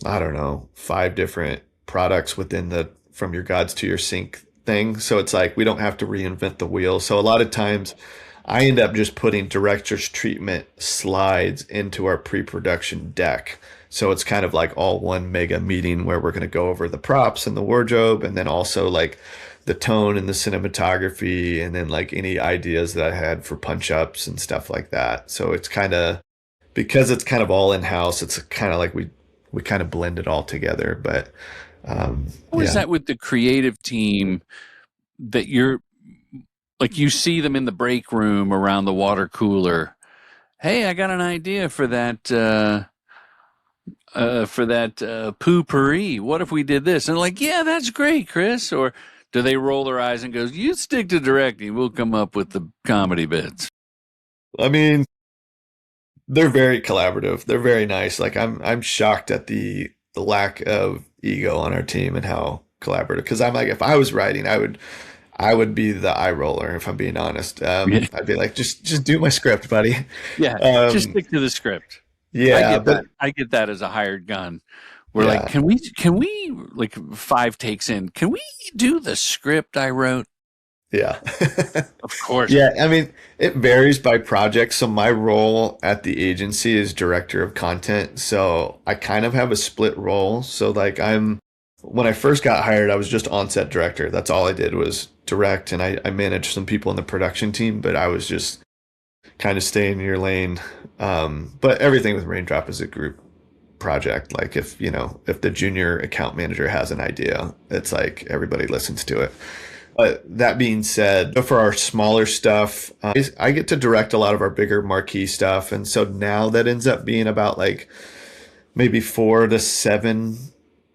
I don't know, 5 different products within the from your gods to your sink thing. So it's like we don't have to reinvent the wheel. So a lot of times I end up just putting director's treatment slides into our pre-production deck. So it's kind of like all one mega meeting where we're going to go over the props and the wardrobe, and then also like the tone and the cinematography, and then like any ideas that I had for punch ups and stuff like that. So it's kind of, because it's kind of all in house, it's kind of like we kind of blend it all together. But How is yeah. that with the creative team that you're like you see them in the break room around the water cooler? Hey, I got an idea for that poo-pourri. What if we did this? And like, yeah, that's great, Chris. Or do they roll their eyes and goes, you stick to directing, we'll come up with the comedy bits? I mean, they're very collaborative. They're very nice. Like I'm shocked at the lack of ego on our team and how collaborative. Because I'm like, if I was writing, I would be the eye roller. If I'm being honest, Yeah, I'd be like, just do my script, buddy. yeah, just Um, stick to the script. I yeah, get but that. I get that as a hired gun. We're like, yeah, can we like 5 takes in? Can we do the script I wrote? yeah. Of course. Yeah, I mean, it varies by project. So my role at the agency is director of content. So I kind of have a split role. So like when I first got hired, I was just on-set director. That's all I did was direct, and I managed some people in the production team, but I was just kind of staying in your lane. But everything with Raindrop is a group project. Like if the junior account manager has an idea, it's like everybody listens to it. But that being said, for our smaller stuff, I get to direct a lot of our bigger marquee stuff. And so now that ends up being about like maybe 4 to 7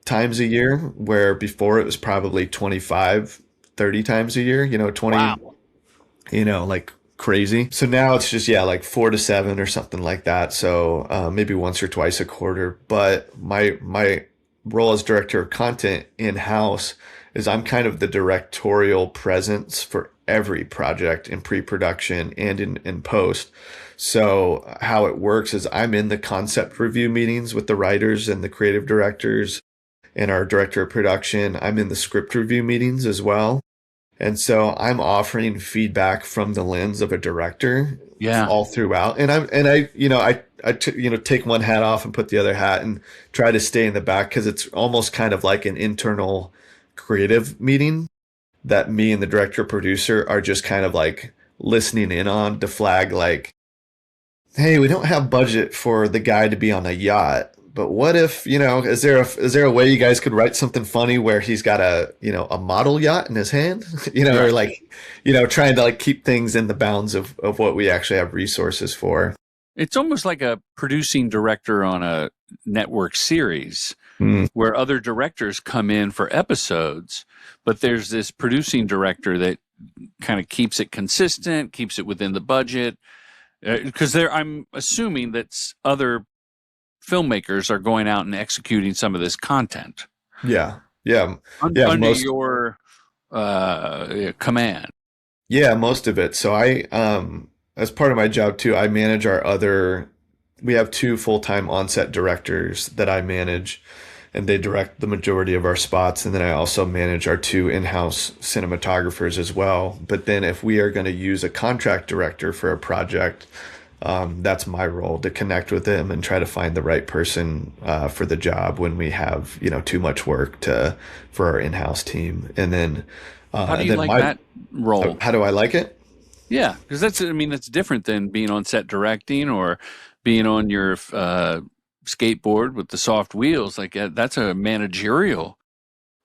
times a year, where before it was probably 25 30 times a year, 20, Wow. like crazy. So now it's just, yeah, like 4 to 7 or something like that. So maybe once or twice a quarter. But my role as director of content in-house is I'm kind of the directorial presence for every project in pre-production and in post. So how it works is I'm in the concept review meetings with the writers and the creative directors and our director of production. I'm in the script review meetings as well. And so I'm offering feedback from the lens of a director Yeah. all throughout. And I take one hat off and put the other hat and try to stay in the back because it's almost kind of like an internal creative meeting that me and the director producer are just kind of like listening in on to flag like, hey, we don't have budget for the guy to be on a yacht. But what if, is there a way you guys could write something funny where he's got a model yacht in his hand, or like, trying to like keep things in the bounds of what we actually have resources for. It's almost like a producing director on a network series Mm. where other directors come in for episodes, but there's this producing director that kind of keeps it consistent, keeps it within the budget. Because I'm assuming that other filmmakers are going out and executing some of this content. Yeah. Under your command. Yeah, most of it. So I, as part of my job too, I manage we have 2 full-time on-set directors that I manage, and they direct the majority of our spots. And then I also manage our 2 in-house cinematographers as well. But then if we are going to use a contract director for a project, that's my role to connect with them and try to find the right person for the job when we have too much work for our in-house team. And then how do you like that role? How do I like it? Yeah, because that's different than being on set directing or being on your skateboard with the soft wheels. Like that's a managerial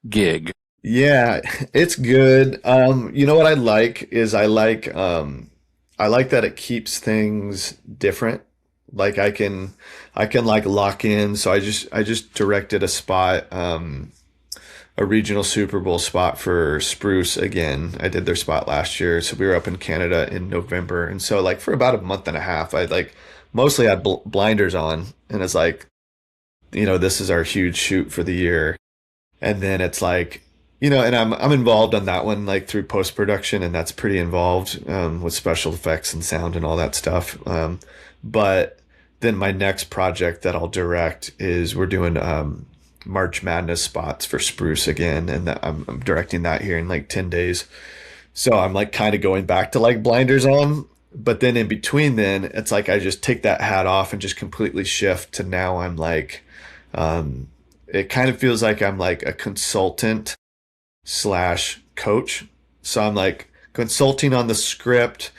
gig. Yeah, it's good. What I like is I like that it keeps things different. Like I can like lock in. So I just directed a spot, a regional Super Bowl spot for Spruce again. I did their spot last year. So we were up in Canada in November. And so like for about a month and a half, I like mostly had blinders on, and it's like, this is our huge shoot for the year. And then it's like, and I'm involved on that one, like through post-production, and that's pretty involved with special effects and sound and all that stuff. But then my next project that I'll direct is we're doing March Madness spots for Spruce again, and I'm directing that here in like 10 days. So I'm like kind of going back to like blinders on, but then in between then it's like I just take that hat off and just completely shift to now I'm like, it kind of feels like I'm like a consultant / coach. So I'm like consulting on the script,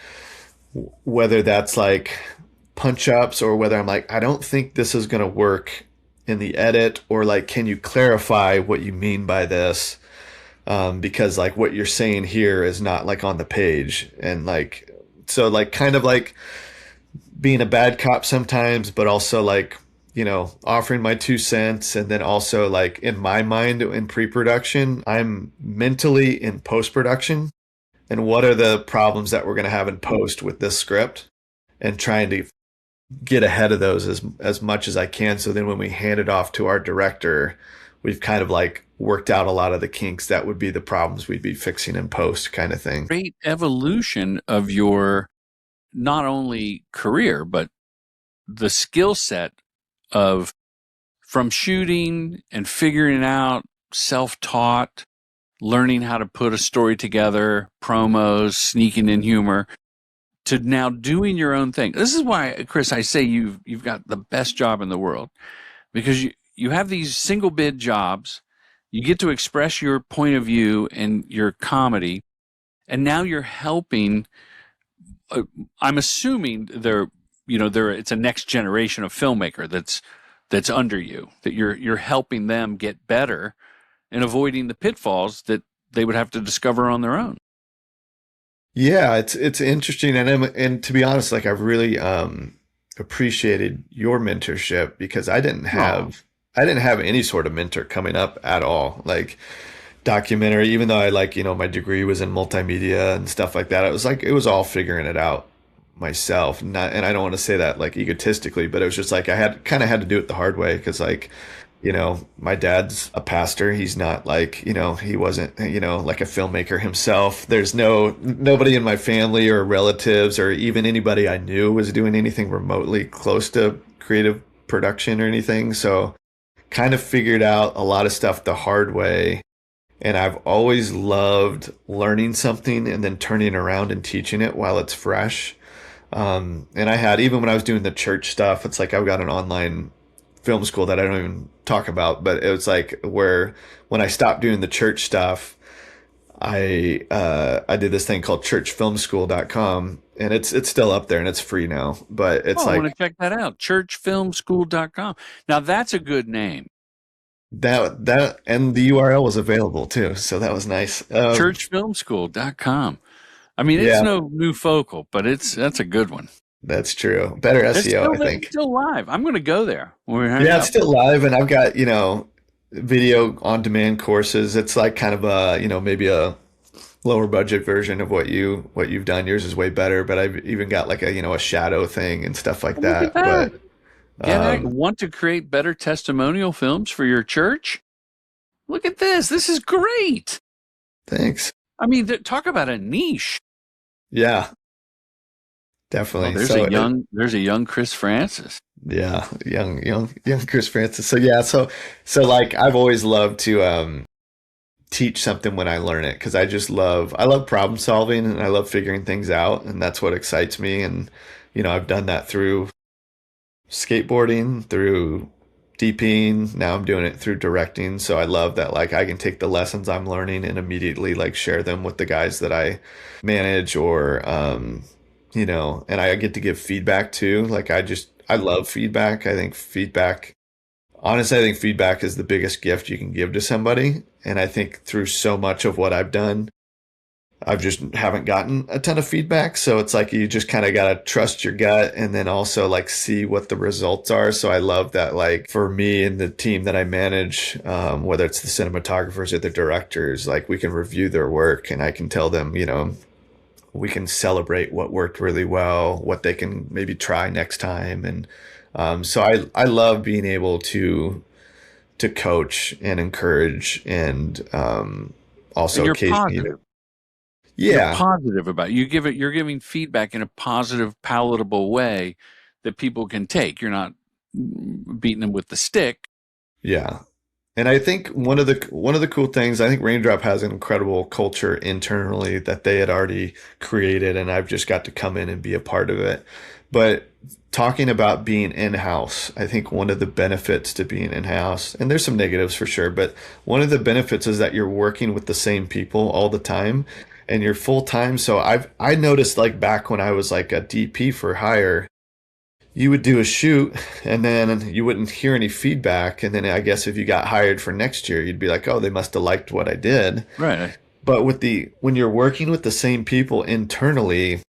whether that's like punch ups or whether I'm like, I don't think this is going to work in the edit, or like, can you clarify what you mean by this? Because like what you're saying here is not like on the page. And like, so like kind of like being a bad cop sometimes, but also like, offering my 2 cents. And then also like in my mind in pre-production, I'm mentally in post-production. And what are the problems that we're going to have in post with this script, and trying to get ahead of those as much as I can. So then when we hand it off to our director, we've kind of like worked out a lot of the kinks that would be the problems we'd be fixing in post kind of thing. Great evolution of your not only career, but the skill set of from shooting and figuring it out, self-taught, learning how to put a story together, promos, sneaking in humor, to now doing your own thing. This is why, Chris, I say you've got the best job in the world, because you have these single bid jobs. You get to express your point of view and your comedy, and now you're helping. I'm assuming it's a next generation of filmmaker that's under you, that you're helping them get better and avoiding the pitfalls that they would have to discover on their own. Yeah, it's interesting, and to be honest, like I've really appreciated your mentorship, because I didn't have any sort of mentor coming up at all. Like, documentary, even though I like, my degree was in multimedia and stuff like that. It was like, it was all figuring it out myself. Not, and I don't want to say that like egotistically, but it was just like, I had to do it the hard way. Cause like, my dad's a pastor. He's not like, he wasn't, like a filmmaker himself. There's nobody in my family or relatives or even anybody I knew was doing anything remotely close to creative production or anything. So kind of figured out a lot of stuff the hard way. And I've always loved learning something and then turning around and teaching it while it's fresh. And I had, even when I was doing the church stuff, it's like I've got an online film school that I don't even talk about, but it was like where when I stopped doing the church stuff, I did this thing called churchfilmschool.com, and it's still up there and it's free now, but it's I like want to check that out. Churchfilmschool.com. Now that's a good name. that and the URL was available too, so that was nice. Churchfilmschool.com. I mean, it's Yeah, no new focal, but that's a good one. that's true. Better SEO, I It's think. still live. I'm going to go there. We're hanging Yeah, out. it's still live, and I've got, video on demand courses. It's like kind of a, maybe a lower budget version of what you've done. Yours is way better, but I've even got like a shadow thing and stuff like Look at that. that. But Want to create better testimonial films for your church? Look at this. This is great. thanks. I mean, talk about a niche. Yeah, Oh, definitely. there's So there's a young Chris Francis. yeah, young Chris Francis. So yeah, so like I've always loved to teach something when I learn it, because I love problem solving and I love figuring things out, and that's what excites me. And I've done that through skateboarding, through DPing. Now I'm doing it through directing. So I love that like I can take the lessons I'm learning and immediately like share them with the guys that I manage, or and I get to give feedback too. Like I love feedback. Honestly, I think feedback is the biggest gift you can give to somebody. And I think through so much of what I've done, I've just haven't gotten a ton of feedback. So it's like you just kind of got to trust your gut and then also like see what the results are. So I love that, like for me and the team that I manage, whether it's the cinematographers or the directors, like we can review their work and I can tell them, we can celebrate what worked really well, what they can maybe try next time. And so I love being able to coach and encourage and also And you're occasionally, positive. You're yeah, positive about it. You're giving feedback in a positive, palatable way that people can take. You're not beating them with the stick. yeah. And I think one of the cool things, I think Raindrop has an incredible culture internally that they had already created, and I've just got to come in and be a part of it. But talking about being in-house, I think one of the benefits to being in-house, and there's some negatives for sure, but one of the benefits is that you're working with the same people all the time and you're full time. So I noticed like back when I was like a DP for hire, you would do a shoot and then you wouldn't hear any feedback. And then I guess if you got hired for next year, you'd be like, oh, they must have liked what I did. Right. But when you're working with the same people internally,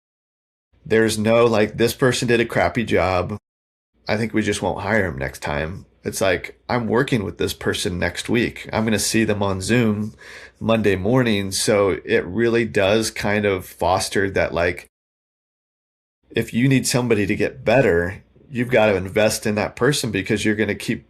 there's no like, this person did a crappy job, I think we just won't hire him next time. It's like, I'm working with this person next week. I'm going to see them on Zoom Monday morning. So it really does kind of foster that, like, if you need somebody to get better, you've got to invest in that person because you're going to keep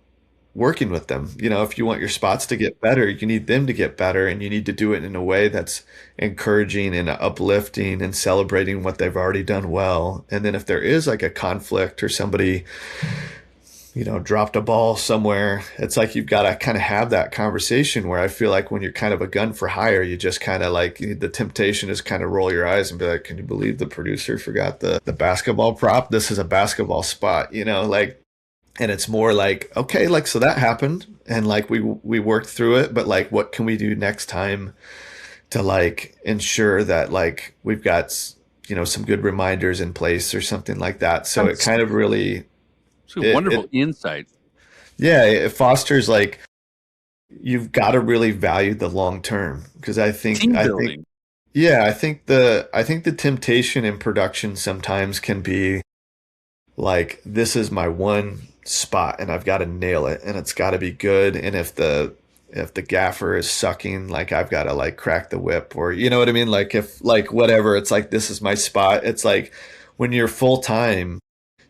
working with them. If you want your spots to get better, you need them to get better, and you need to do it in a way that's encouraging and uplifting and celebrating what they've already done well. And then if there is like a conflict or somebody, dropped a ball somewhere, it's like you've got to kind of have that conversation where I feel like when you're kind of a gun for hire, you just kind of like, the temptation is kind of roll your eyes and be like, can you believe the producer forgot the basketball prop? This is a basketball spot, like. And it's more like, okay, like, so that happened and like we worked through it, but like, what can we do next time to like ensure that like we've got, some good reminders in place or something like that. So it kind of really, It's a wonderful insight. yeah, it fosters like, you've got to really value the long term, because Team building. I think the temptation in production sometimes can be like, this is my one spot and I've got to nail it and it's got to be good. And if if the gaffer is sucking, like I've got to like crack the whip, or you know what I mean? Like if like whatever, it's like this is my spot. It's like when you're full time,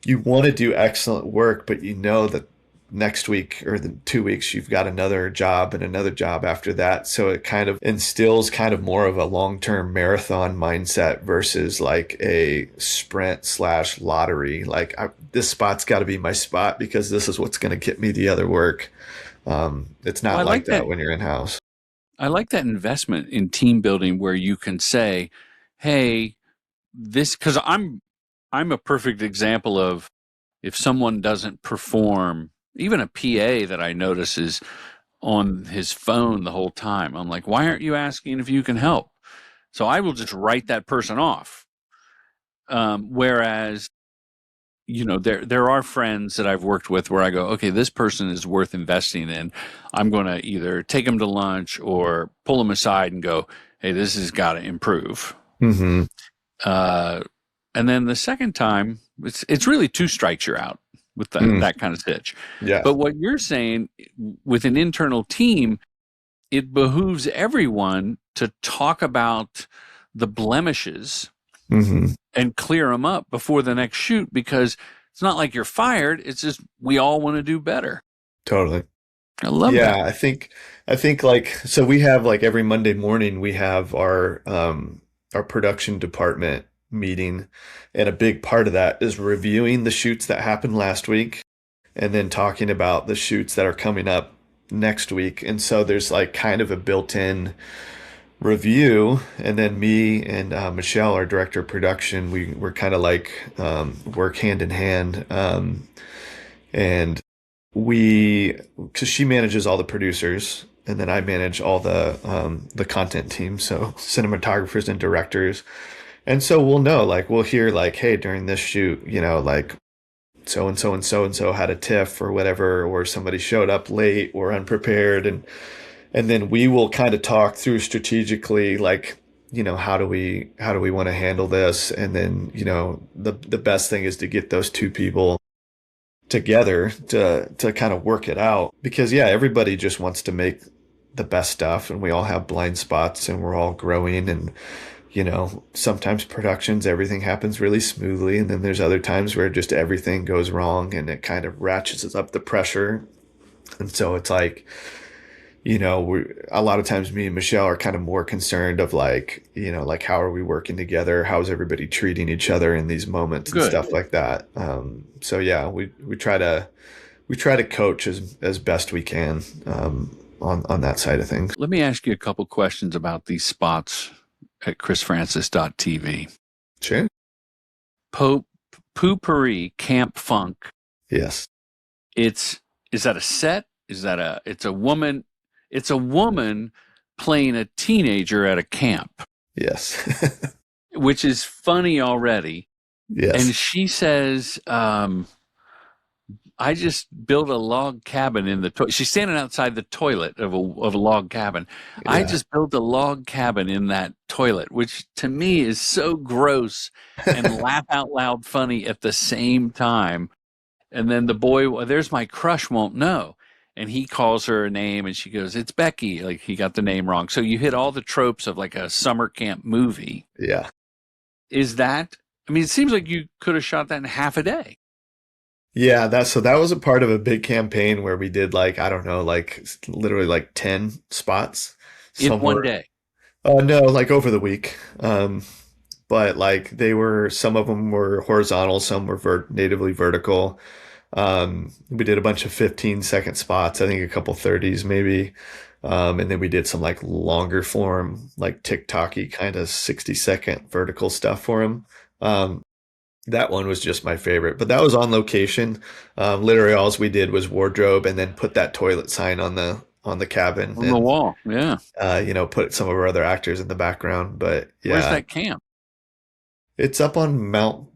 you want to do excellent work, but you know that next week or the 2 weeks you've got another job and another job after that. So it kind of instills kind of more of a long-term marathon mindset versus like a sprint / lottery. Like this spot's got to be my spot because this is what's going to get me the other work. It's not like that when you're in-house. I like that investment in team building where you can say, hey, this, because I'm a perfect example of if someone doesn't perform, even a PA that I notice is on his phone the whole time. I'm like, why aren't you asking if you can help? So I will just write that person off. Whereas, you know, there are friends that I've worked with where I go, okay, this person is worth investing in. I'm going to either take them to lunch or pull them aside and go, hey, this has got to improve. Mm-hmm. And then the second time, it's really 2 strikes you're out with that kind of stitch. Yeah. But what you're saying with an internal team, it behooves everyone to talk about the blemishes and clear them up before the next shoot, because it's not like you're fired. It's just we all want to do better. Totally. I love that. Yeah, I think like so we have like every Monday morning we have our production department meeting, and a big part of that is reviewing the shoots that happened last week and then talking about the shoots that are coming up next week. And so there's like kind of a built-in review, and then me and Michelle, our director of production, we're kind of like work hand in hand, and because she manages all the producers and then I manage all the content team, so cinematographers and directors. And so we'll know, like, we'll hear like, hey, during this shoot, you know, like so-and-so and so-and-so had a tiff or whatever, or somebody showed up late or unprepared. And then we will kind of talk through strategically, like, you know, how do we want to handle this? And then, you know, the best thing is to get those 2 people together to kind of work it out, because yeah, everybody just wants to make the best stuff, and we all have blind spots and we're all growing. And you know, sometimes productions, everything happens really smoothly. And then there's other times where just everything goes wrong and it kind of ratchets up the pressure. And so it's like, you know, a lot of times me and Michelle are kind of more concerned of like, you know, like how are we working together? How's everybody treating each other in these moments and stuff like that. So yeah, we try to coach as best we can on that side of things. Let me ask you a couple questions about these spots at chrisfrancis.tv. Sure. Poopery Camp Funk. Yes. Is that a set? It's a woman playing a teenager at a camp. Yes. Which is funny already. Yes. And she says, I just built a log cabin in the toilet. She's standing outside the toilet of a log cabin. Yeah. I just built a log cabin in that toilet, which to me is so gross and laugh out loud funny at the same time. And then the boy, well, there's my crush, won't know. And he calls her a name and she goes, it's Becky. Like he got the name wrong. So you hit all the tropes of like a summer camp movie. Yeah. Is that, I mean, it seems like you could have shot that in half a day. Yeah, that was a part of a big campaign where we did like, I don't know, like literally like 10 spots. In one day? No, like over the week. But like some of them were horizontal, some were natively vertical. We did a bunch of 15-second spots, I think a couple 30s maybe. And then we did some like longer form, like TikTok-y kind of 60-second vertical stuff for them. That one was just my favorite, but that was on location. Literally all we did was wardrobe and then put that toilet sign on the cabin. On the wall, yeah. You know, put some of our other actors in the background, but yeah. Where's that camp? It's up on Mount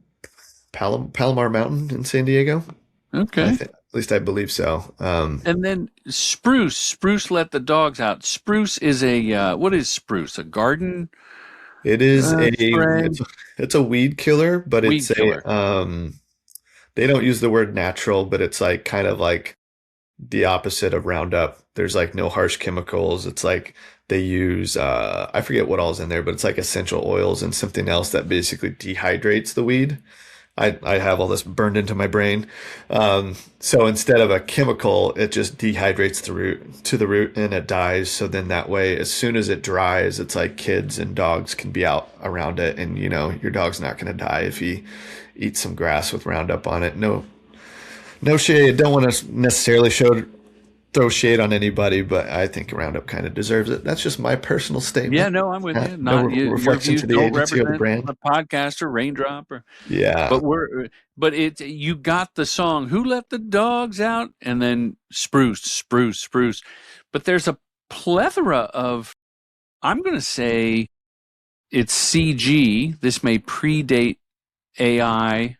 Palomar Mountain in San Diego. Okay. At least I believe so. And then Spruce let the dogs out. Spruce is what is Spruce? A garden? It is it's a weed killer, but it's killer. They don't use the word natural, but it's like kind of like the opposite of Roundup. There's like no harsh chemicals. It's like they use I forget what all's in there, but it's like essential oils and something else that basically dehydrates the weed. I have all this burned into my brain. So instead of a chemical, it just dehydrates the root to the root and it dies. So then that way, as soon as it dries, it's like kids and dogs can be out around it. And, you know, your dog's not going to die if he eats some grass with Roundup on it. No, no shade. Don't want to necessarily throw shade on anybody, but I think Roundup kind of deserves it. That's just my personal statement. Yeah, no, I'm with you. No Not your reflection views to the don't agency or the represent brand. the podcast or Raindrop or Yeah. but you got the song "Who Let the Dogs Out" and then spruce. But there's a plethora of, I'm going to say it's CG. This may predate AI,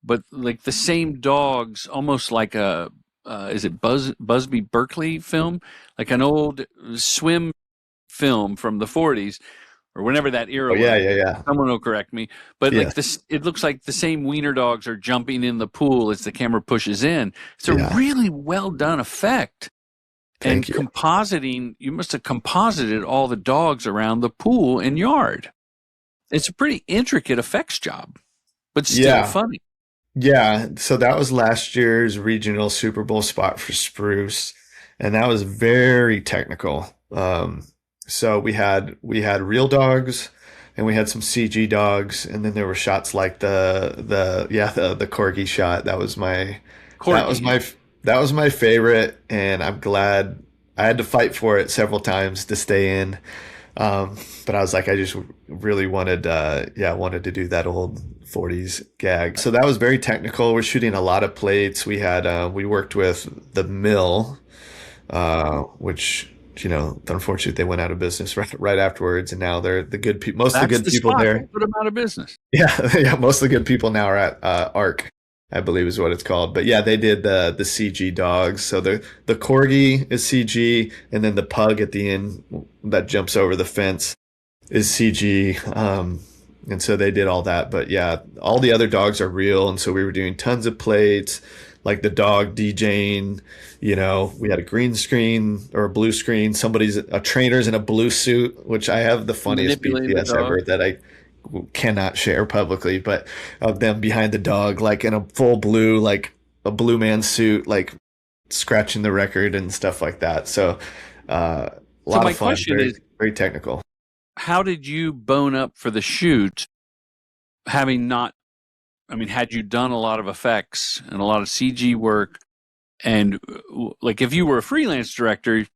but like the same dogs, almost like a is it Busby Berkeley film, like an old swim film from the 40s or whenever that era Oh, yeah, was. yeah. Someone will correct me, but Yeah. like this, it looks like the same wiener dogs are jumping in the pool as the camera pushes in. It's a Yeah. really well done effect. Thank And you. compositing, you must have composited all the dogs around the pool and yard. It's a pretty intricate effects job, but still Yeah. funny. Yeah, so that was last year's regional Super Bowl spot for Spruce, and that was very technical. So we had real dogs, and we had some CG dogs, and then there were shots like the corgi shot. That was my Corgi. that was my favorite, and I'm glad I had to fight for it several times to stay in. But I was like, I just really wanted to do that old 40s gag. So that was very technical. We're shooting a lot of plates. We worked with the Mill, which, you know, unfortunately they went out of business right afterwards. And now they're the good people. Most of the That's good the people spot there. that put them out of business. Yeah. Yeah. Most of the good people now are at, ARC. I believe is what it's called. But yeah, they did the CG dogs. So the corgi is CG, and then the pug at the end that jumps over the fence is CG. And so they did all that. But yeah, all the other dogs are real. And so we were doing tons of plates, like the dog DJing. You know, we had a green screen or a blue screen. A trainer's in a blue suit, which I have the funniest Manipulating the BTS ever dog. that I cannot share publicly, but of them behind the dog, like in a full blue, like a blue man suit, like scratching the record and stuff like that. So, a So lot my of fun, question very, is, very technical. how did you bone up for the shoot, having not, I mean, had you done a lot of effects and a lot of CG work? And like, if you were a freelance director,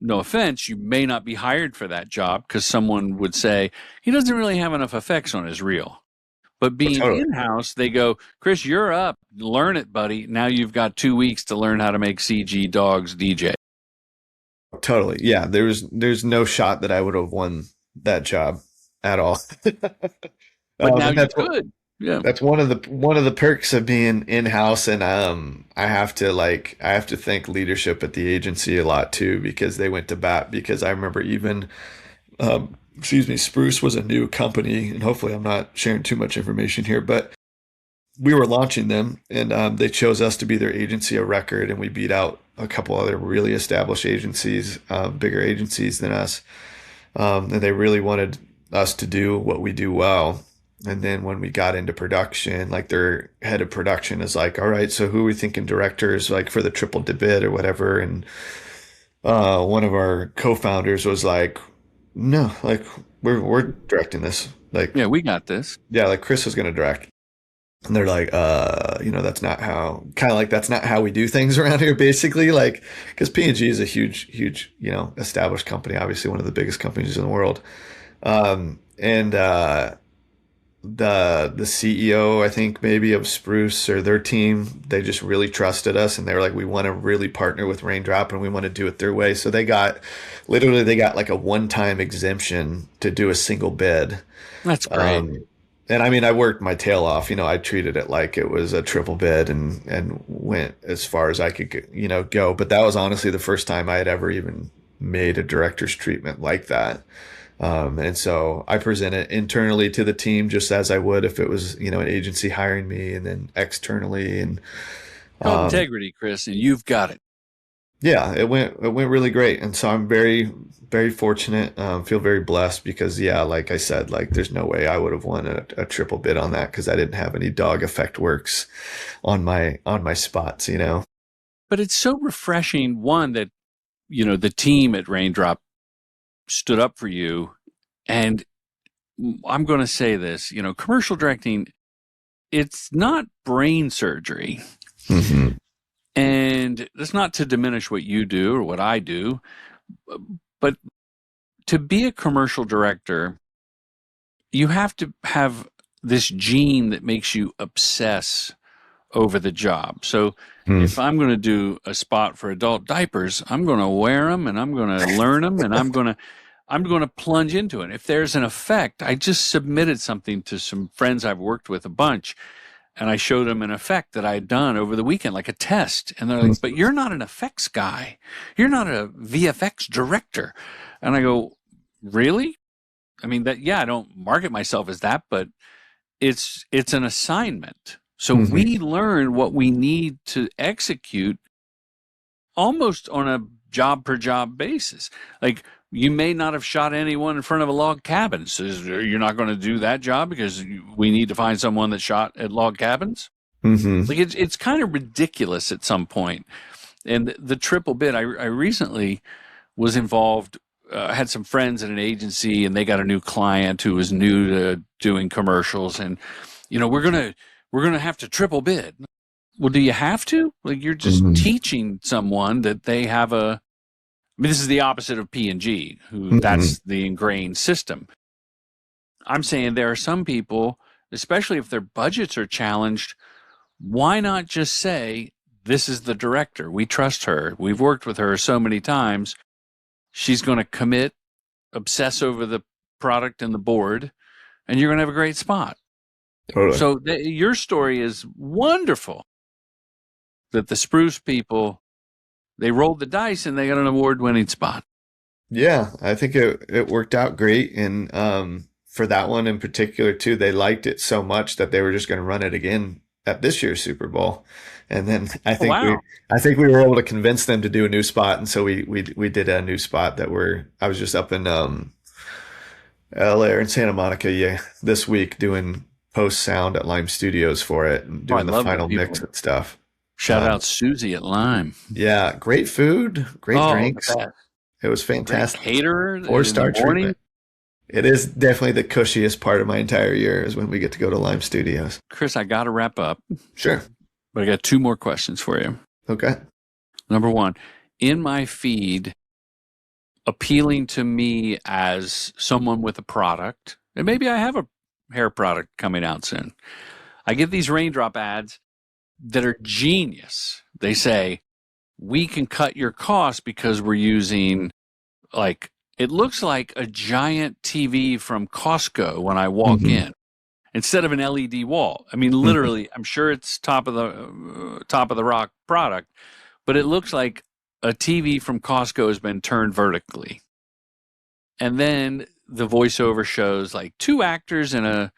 no offense, you may not be hired for that job because someone would say, he doesn't really have enough effects on his reel. But Well, being totally. in-house, they go, Chris, you're up. Learn it, buddy. Now you've got 2 weeks to learn how to make CG dogs DJ. Totally. Yeah. There's no shot that I would have won that job at all. But now And you could. Yeah. that's one of the perks of being in house, and I have to thank leadership at the agency a lot too, because they went to bat. Because I remember even excuse me, Spruce was a new company, and hopefully I'm not sharing too much information here, but we were launching them, and they chose us to be their agency of record, and we beat out a couple other really established agencies, bigger agencies than us, and they really wanted us to do what we do well. And then when we got into production, like their head of production is like, all right, so who are we thinking directors like for the triple bid or whatever? And one of our co-founders was like, no, like we're directing this. Like, Yeah, we got this. yeah, like Chris is going to direct. And they're like, you know, that's not how we do things around here, basically. Like, because P&G is a huge, you know, established company, obviously one of the biggest companies in the world. And the CEO, I think maybe of Spruce or their team, they just really trusted us, and they were like, we want to really partner with Raindrop, and we want to do it their way. So they got like a one-time exemption to do a single bid. That's great. And I mean, I worked my tail off. You know, I treated it like it was a triple bid and went as far as I could, you know, go. But that was honestly the first time I had ever even made a director's treatment like that. And so I present it internally to the team just as I would if it was, you know, an agency hiring me, and then externally. And Called integrity, Chris, and you've got it. Yeah, it went really great, and so I'm very fortunate. Feel very blessed because yeah, like I said, like there's no way I would have won a triple bid on that because I didn't have any dog effect works on my spots, you know. But it's so refreshing, one, that, the team at Raindrop stood up for you. And I'm going to say this, commercial directing, it's not brain surgery. Hmm. And that's not to diminish what you do or what I do, but to be a commercial director, you have to have this gene that makes you obsess over the job. So if I'm going to do a spot for adult diapers, I'm going to wear them and I'm going to learn them and I'm going to plunge into it. If there's an effect, I just submitted something to some friends I've worked with a bunch, and I showed them an effect that I had done over the weekend, like a test. And they're like, but you're not an effects guy. You're not a VFX director. And I go, really? I mean, I don't market myself as that, but it's an assignment. So we learn what we need to execute almost on a job per job basis. Like, you may not have shot anyone in front of a log cabin. So you're not going to do that job because we need to find someone that shot at log cabins. Like, it's kind of ridiculous at some point. And the triple bid, I recently was involved. I had some friends at an agency, and they got a new client who was new to doing commercials, and we're gonna have to triple bid. Well, do you have to? Like, you're just teaching someone that they have this is the opposite of P&G, who that's the ingrained system. I'm saying there are some people, especially if their budgets are challenged, why not just say, this is the director. We trust her. We've worked with her so many times. She's going to commit, obsess over the product and the board, and you're going to have a great spot. Totally. So your story is wonderful, that the Spruce people, they rolled the dice and they got an award-winning spot. Yeah, I think it worked out great. And for that one in particular, too, they liked it so much that they were just going to run it again at this year's Super Bowl. And then I think we were able to convince them to do a new spot. And so we did a new spot I was just up in LA or in Santa Monica this week doing post sound at Lime Studios for it and doing the final mix and stuff. Shout out Susie at Lime. Yeah, great food, great drinks. It was fantastic. Great caterer. 4-star treatment. It is definitely the cushiest part of my entire year is when we get to go to Lime Studios. Chris, I got to wrap up. Sure. But I got 2 more questions for you. Okay. Number 1, in my feed, appealing to me as someone with a product, and maybe I have a hair product coming out soon, I get these Raindrop ads that are genius. They say, we can cut your costs because we're using, like, it looks like a giant TV from Costco when I walk in, instead of an LED wall. I mean, literally, I'm sure it's top of the rock product, but it looks like a TV from Costco has been turned vertically. And then the voiceover shows like 2 actors and a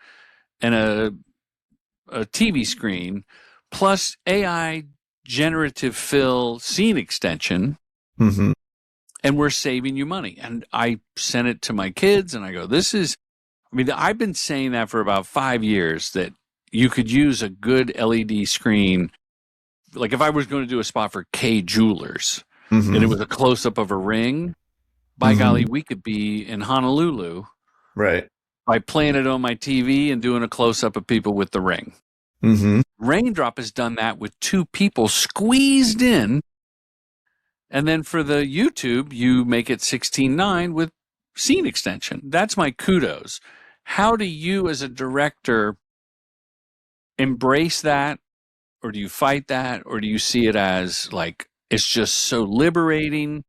TV screen, plus AI generative fill scene extension. And we're saving you money. And I sent it to my kids and I go, I've been saying that for about 5 years, that you could use a good LED screen. Like, if I was going to do a spot for K Jewelers and it was a close up of a ring, by golly, we could be in Honolulu. Right. By playing it on my TV and doing a close up of people with the ring. Raindrop has done that with 2 people squeezed in. And then for the YouTube, you make it 16:9 with scene extension. That's my kudos. How do you as a director embrace that? Or do you fight that? Or do you see it as like, it's just so liberating?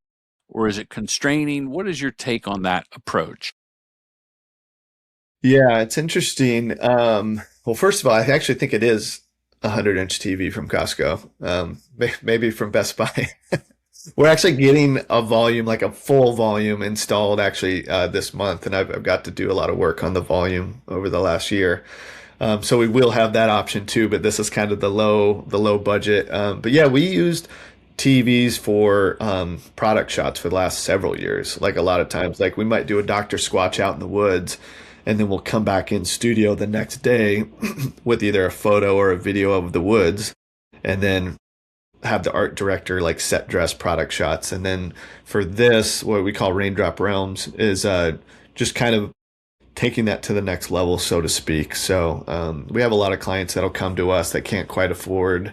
Or is it constraining? What is your take on that approach? Yeah, it's interesting. Well, first of all, I actually think it is a 100-inch TV from Costco, maybe from Best Buy. We're actually getting a volume, like a full volume installed actually this month. And I've got to do a lot of work on the volume over the last year. So we will have that option too, but this is kind of the low budget. But yeah, we used TVs for product shots for the last several years. Like a lot of times, like we might do a Dr. Squatch out in the woods, and then we'll come back in studio the next day with either a photo or a video of the woods, and then have the art director like set dress product shots. And then for this, what we call Raindrop Realms is just kind of taking that to the next level, so to speak. So we have a lot of clients that'll come to us that can't quite afford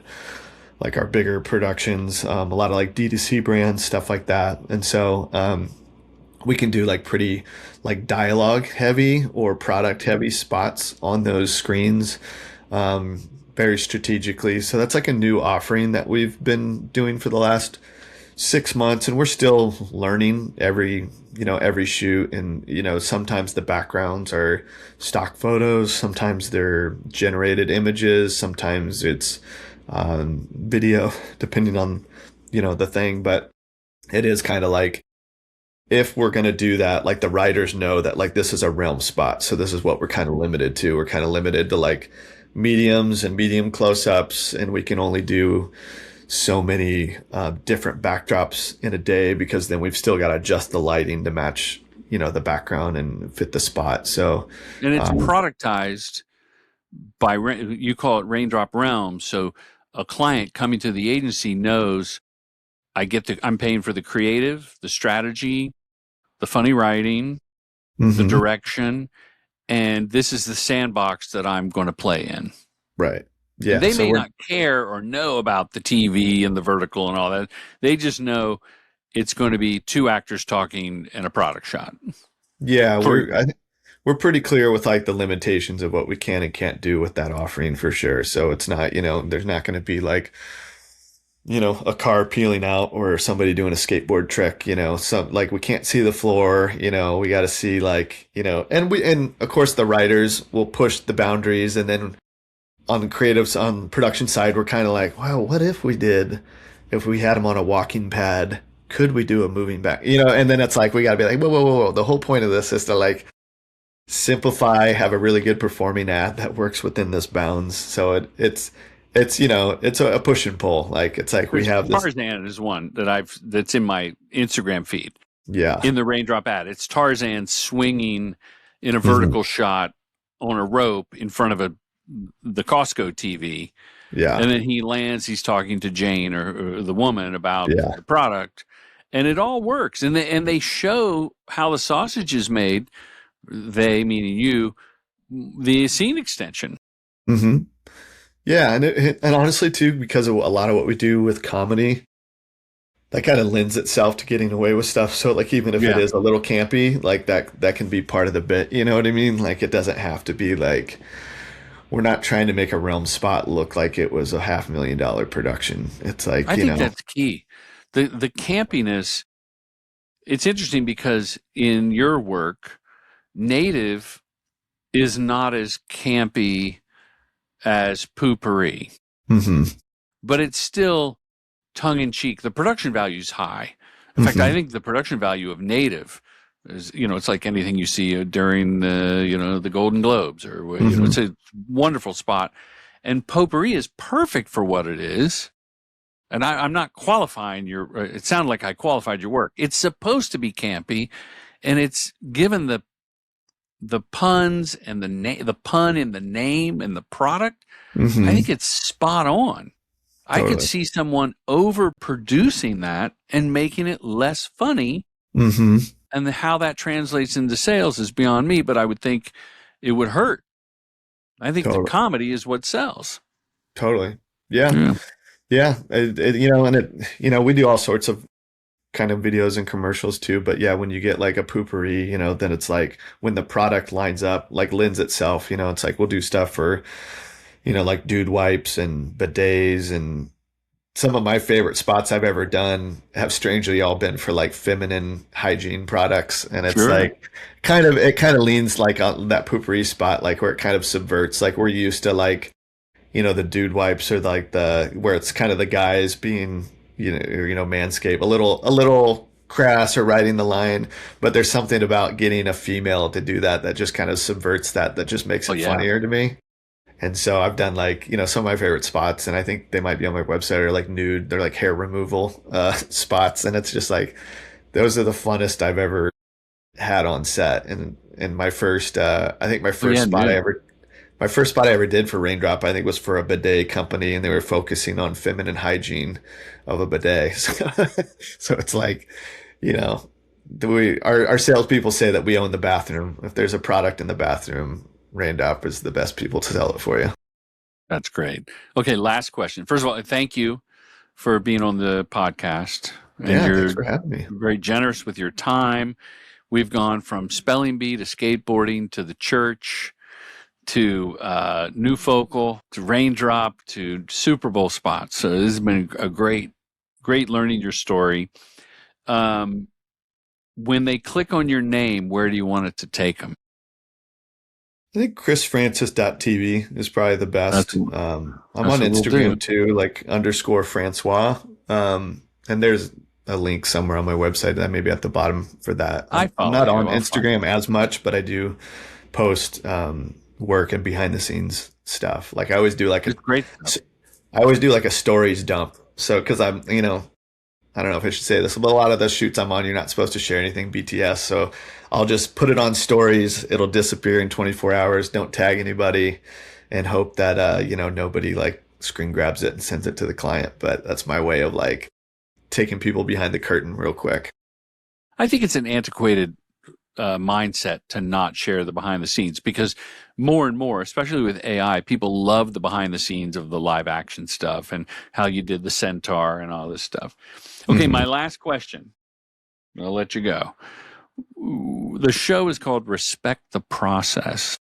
like our bigger productions, a lot of like D2C brands, stuff like that. And so we can do like pretty like dialogue heavy or product heavy spots on those screens very strategically. So that's like a new offering that we've been doing for the last 6 months, and we're still learning every shoot. And sometimes the backgrounds are stock photos, sometimes they're generated images, sometimes it's video, depending on the thing. But it is kind of like, if we're going to do that, like the writers know that like this is a realm spot, so this is what we're kind of limited to. We're kind of limited to like mediums and medium close-ups, and we can only do so many different backdrops in a day, because then we've still got to adjust the lighting to match the background and fit the spot. So, and it's productized by, you call it Raindrop Realms. So a client coming to the agency knows I'm paying for the creative, the strategy, the funny writing, the direction, and this is the sandbox that I'm going to play in. Right. Yeah. They may not care or know about the TV and the vertical and all that. They just know it's going to be two actors talking and a product shot. Yeah, we're pretty clear with like the limitations of what we can and can't do with that offering for sure. So it's not, there's not going to be like, a car peeling out or somebody doing a skateboard trick, some like we can't see the floor, we got to see like, and of course the writers will push the boundaries. And then on the creatives, on production side, we're kind of like, wow, what if we had them on a walking pad? Could we do a moving back? And then it's like, we got to be like, whoa. The whole point of this is to like simplify, have a really good performing ad that works within this bounds. So it's a push and pull. Like it's like we have this. Tarzan is one that's in my Instagram feed. Yeah. In the Raindrop ad, it's Tarzan swinging in a vertical shot on a rope in front of the Costco TV. Yeah. And then he lands, he's talking to Jane or the woman about the product, and it all works. And they show how the sausage is made. They, meaning you, the scene extension. Mm-hmm. Yeah. And honestly too, because of a lot of what we do with comedy, that kind of lends itself to getting away with stuff. So like, even if it is a little campy, like that can be part of the bit, you know what I mean? Like it doesn't have to be like, we're not trying to make a realm spot look like it was a $500,000 production. It's like, I think that's key. The campiness. It's interesting because in your work, Native is not as campy as Poopery, but it's still tongue in cheek. The production value is high. In fact, I think the production value of Native is, it's like anything you see during the Golden Globes or, it's a wonderful spot. And Potpourri is perfect for what it is. And I'm not qualifying it sounded like I qualified your work. It's supposed to be campy, and it's given the puns and the pun in the name and the product. I think it's spot on. Totally. I could see someone overproducing that and making it less funny. And how that translates into sales is beyond me, but I would think it would hurt. I think the comedy is what sells. Totally. Yeah. And we do all sorts of kind of videos and commercials too. But yeah, when you get like a Poopery, then it's like when the product lines up, like lends itself, it's like we'll do stuff for, like dude wipes and bidets, and some of my favorite spots I've ever done have strangely all been for like feminine hygiene products. And it's like it kind of leans like on that Poopery spot, like where it kind of subverts, like we're used to like, the dude wipes or like where it's kind of the guys being, manscape, a little crass or riding the line, but there's something about getting a female to do that just kind of subverts that just makes it funnier to me. And so I've done like, some of my favorite spots, and I think they might be on my website, are like nude. They're like hair removal spots. And it's just like, those are the funnest I've ever had on set. And my first, I think my first spot I ever did for Raindrop, I think, was for a bidet company, and they were focusing on feminine hygiene of a bidet. So it's like, our salespeople say that we own the bathroom. If there's a product in the bathroom, Raindrop is the best people to sell it for you. That's great. Okay, last question. First of all, thank you for being on the podcast. And thanks for having me. Very generous with your time. We've gone from spelling bee to skateboarding to the church to New Focal to Raindrop to Super Bowl spots. So this has been a great learning your story. When they click on your name, where do you want it to take them? I think chrisfrancis.tv is probably the best. I'm on Instagram too, like _Francois. And there's a link somewhere on my website that may be at the bottom for that. I'm not on Instagram as much, but I do post work and behind the scenes stuff. Like I always do like a stories dump. So, cause I'm, I don't know if I should say this, but a lot of the shoots I'm on, you're not supposed to share anything BTS. So I'll just put it on stories. It'll disappear in 24 hours. Don't tag anybody, and hope that, nobody like screen grabs it and sends it to the client. But that's my way of like taking people behind the curtain real quick. I think it's an antiquated mindset to not share the behind the scenes, because more and more, especially with AI, people love the behind the scenes of the live action stuff and how you did the centaur and all this stuff. Okay, My last question. I'll let you go. The show is called Respect the Process.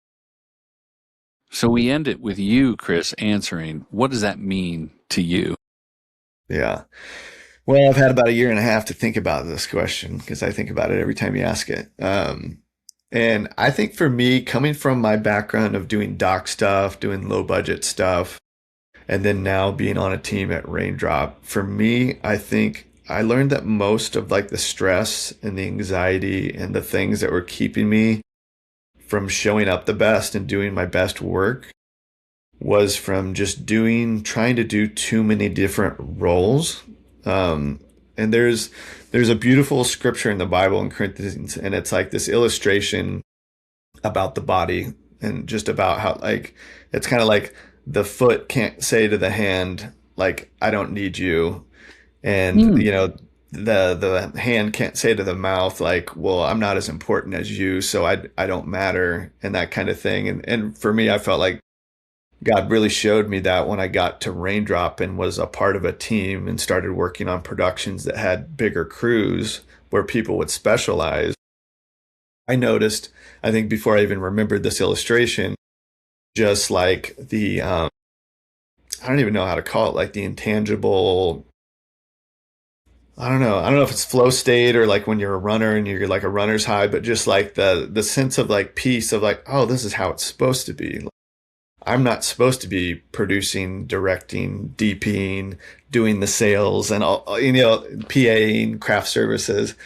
So we end it with you, Chris, answering, what does that mean to you? Yeah. Well, I've had about a year and a half to think about this question, because I think about it every time you ask it. And I think for me, coming from my background of doing doc stuff, doing low budget stuff, and then now being on a team at Raindrop, for me, I think I learned that most of like the stress and the anxiety and the things that were keeping me from showing up the best and doing my best work was from just trying to do too many different roles. And there's a beautiful scripture in the Bible in Corinthians, and it's like this illustration about the body, and just about how like, it's kind of like the foot can't say to the hand, like, I don't need you. And, the hand can't say to the mouth, like, well, I'm not as important as you, so I don't matter, and that kind of thing. And for me, I felt like God really showed me that when I got to Raindrop and was a part of a team and started working on productions that had bigger crews where people would specialize. I noticed, I think before I even remembered this illustration, just like the, I don't even know how to call it, like the intangible, I don't know if it's flow state or like when you're a runner and you're like a runner's high, but just like the sense of like peace of like, oh, this is how it's supposed to be. I'm not supposed to be producing, directing, DPing, doing the sales and all, PAing, craft services.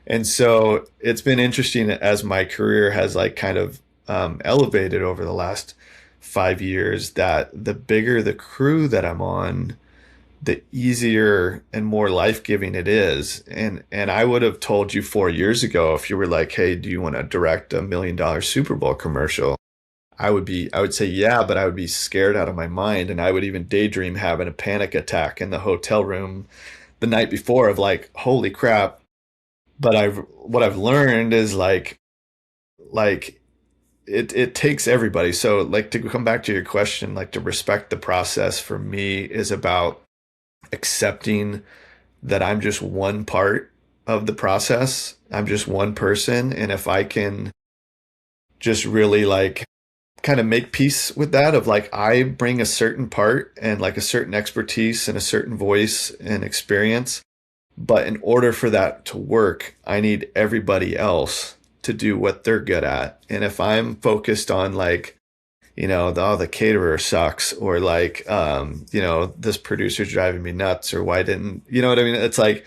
And so it's been interesting as my career has like kind of elevated over the last 5 years, that the bigger the crew that I'm on, the easier and more life-giving it is. And I would have told you 4 years ago, if you were like, hey, do you want to direct $1 million Super Bowl commercial? I would say, yeah, but I would be scared out of my mind. And I would even daydream having a panic attack in the hotel room the night before of like, holy crap. But what I've learned is like it takes everybody. So like, to come back to your question, like to respect the process for me is about accepting that I'm just one part of the process. I'm just one person. And if I can just really like kind of make peace with that, of like, I bring a certain part and like a certain expertise and a certain voice and experience, but in order for that to work, I need everybody else to do what they're good at. And if I'm focused on like, the caterer sucks, or like, this producer's driving me nuts, or why didn't, you know what I mean? It's like,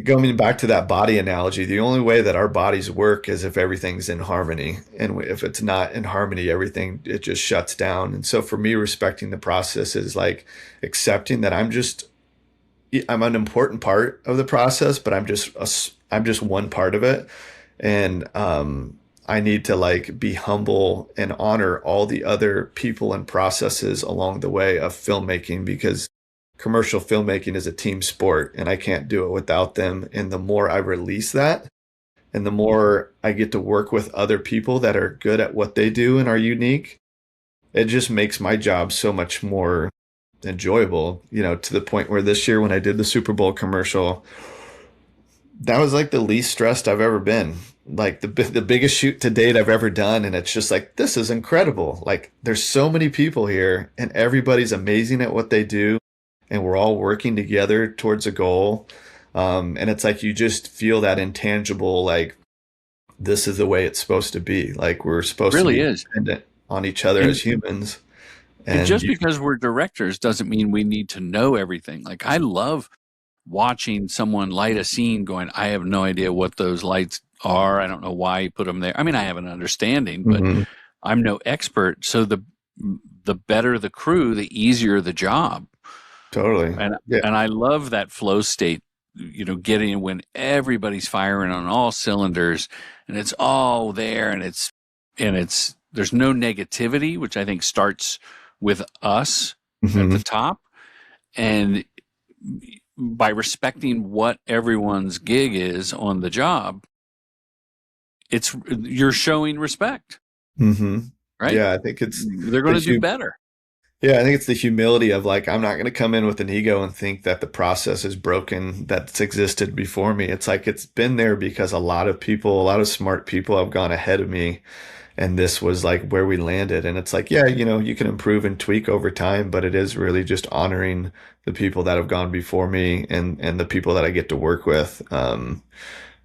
going back to that body analogy, the only way that our bodies work is if everything's in harmony. And if it's not in harmony, everything, it just shuts down. And so for me, respecting the process is like accepting that I'm an important part of the process, but I'm just one part of it. And I need to like be humble and honor all the other people and processes along the way of filmmaking, because commercial filmmaking is a team sport and I can't do it without them. And the more I release that, and the more I get to work with other people that are good at what they do and are unique, it just makes my job so much more enjoyable, to the point where this year when I did the Super Bowl commercial, that was like the least stressed I've ever been. Like the biggest shoot to date I've ever done. And it's just like, this is incredible. Like there's so many people here and everybody's amazing at what they do. And we're all working together towards a goal. And it's like, you just feel that intangible, like this is the way it's supposed to be. Like we're supposed to be dependent on each other as humans. And just because we're directors doesn't mean we need to know everything. Like I love watching someone light a scene going, I have no idea what those lights are. I don't know why you put them there. I mean, I have an understanding, but I'm no expert. So the better the crew, the easier the job. Totally. And I love that flow state, getting when everybody's firing on all cylinders and it's all there and there's no negativity, which I think starts with us at the top. And by respecting what everyone's gig is on the job, you're showing respect. Right? Yeah, I think they're going to do better. Yeah, I think it's the humility of like, I'm not going to come in with an ego and think that the process is broken, that's existed before me. It's like, it's been there because a lot of smart people have gone ahead of me. And this was like where we landed. And it's like, yeah, you can improve and tweak over time, but it is really just honoring the people that have gone before me and the people that I get to work with. And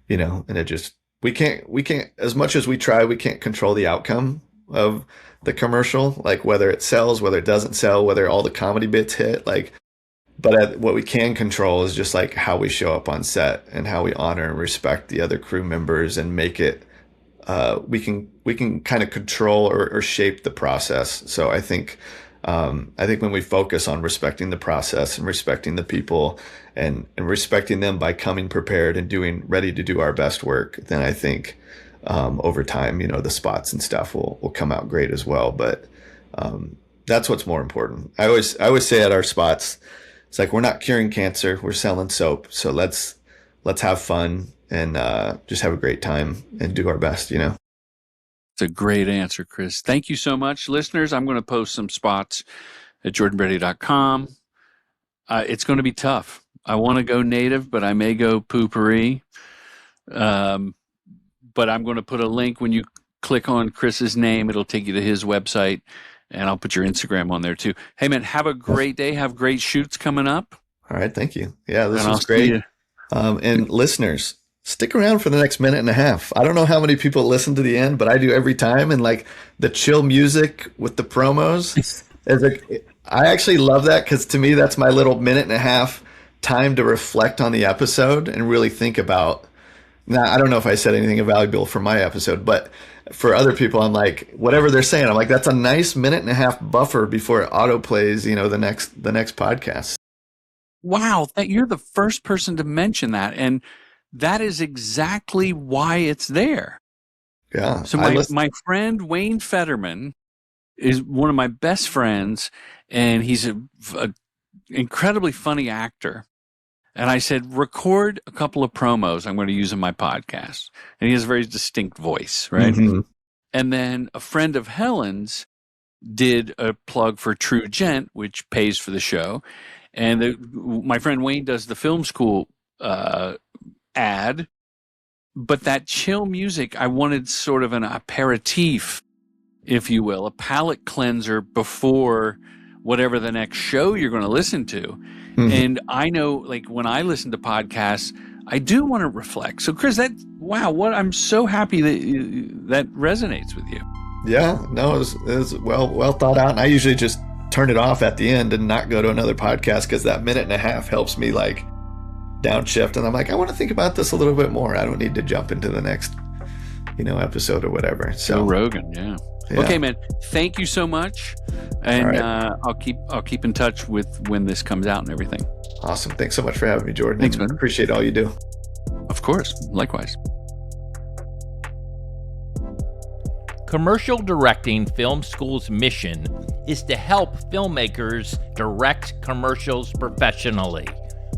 it just, we can't, as much as we try, we can't control the outcome of the commercial, like whether it sells, whether it doesn't sell, whether all the comedy bits hit, but what we can control is just like how we show up on set and how we honor and respect the other crew members and make it, we can kind of control or shape the process. So I think when we focus on respecting the process and respecting the people and respecting them by coming prepared and ready to do our best work, then I think, over time, the spots and stuff will come out great as well. But, that's what's more important. I always say at our spots, it's like, we're not curing cancer, we're selling soap. So let's have fun and, just have a great time and do our best, It's a great answer, Chris. Thank you so much. Listeners, I'm going to post some spots at jordanbrady.com. It's going to be tough. I want to go native, but I may go poopery. But I'm going to put a link when you click on Chris's name. It'll take you to his website, and I'll put your Instagram on there too. Hey, man, have a great day. Have great shoots coming up. All right. Thank you. Yeah, this was great. And listeners, stick around for the next minute and a half. I don't know how many people listen to the end, but I do every time. And like the chill music with the promos, I actually love that because to me, that's my little minute and a half time to reflect on the episode and really think about. Now, I don't know if I said anything valuable for my episode, but for other people, I'm like, whatever they're saying, I'm like, that's a nice minute and a half buffer before it auto plays, the next podcast. Wow, you're the first person to mention that, and that is exactly why it's there. Yeah. So my friend Wayne Fetterman is one of my best friends, and he's a incredibly funny actor. And I said, record a couple of promos I'm going to use in my podcast. And he has a very distinct voice, right? And then a friend of Helen's did a plug for True Gent, which pays for the show. And my friend Wayne does the film school ad. But that chill music, I wanted sort of an aperitif, if you will, a palate cleanser before whatever the next show you're going to listen to. And I know, like, when I listen to podcasts, I do want to reflect. So, Chris, I'm so happy that resonates with you. Yeah, no, it was well thought out. And I usually just turn it off at the end and not go to another podcast because that minute and a half helps me, like, downshift, and I'm like, I want to think about this a little bit more. I don't need to jump into the next, episode or whatever. So Joe Rogan, yeah. Okay, man. Thank you so much, and right. I'll keep in touch with when this comes out and everything. Awesome. Thanks so much for having me, Jordan. Thanks, man. Appreciate all you do. Of course. Likewise. Commercial Directing Film School's mission is to help filmmakers direct commercials professionally.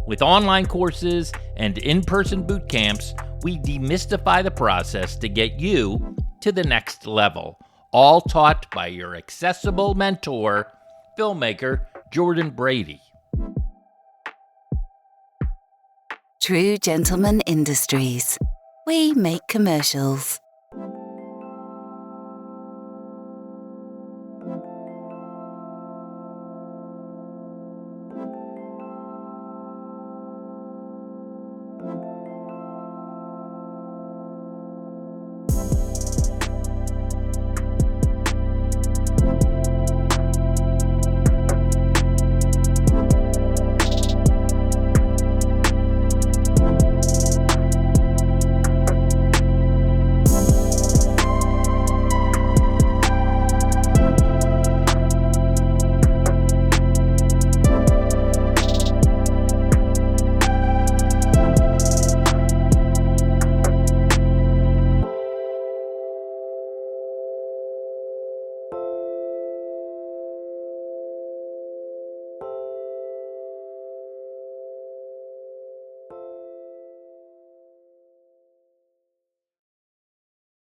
With online courses and in-person boot camps, we demystify the process to get you to the next level, all taught by your accessible mentor, filmmaker Jordan Brady. True Gentleman Industries. We make commercials.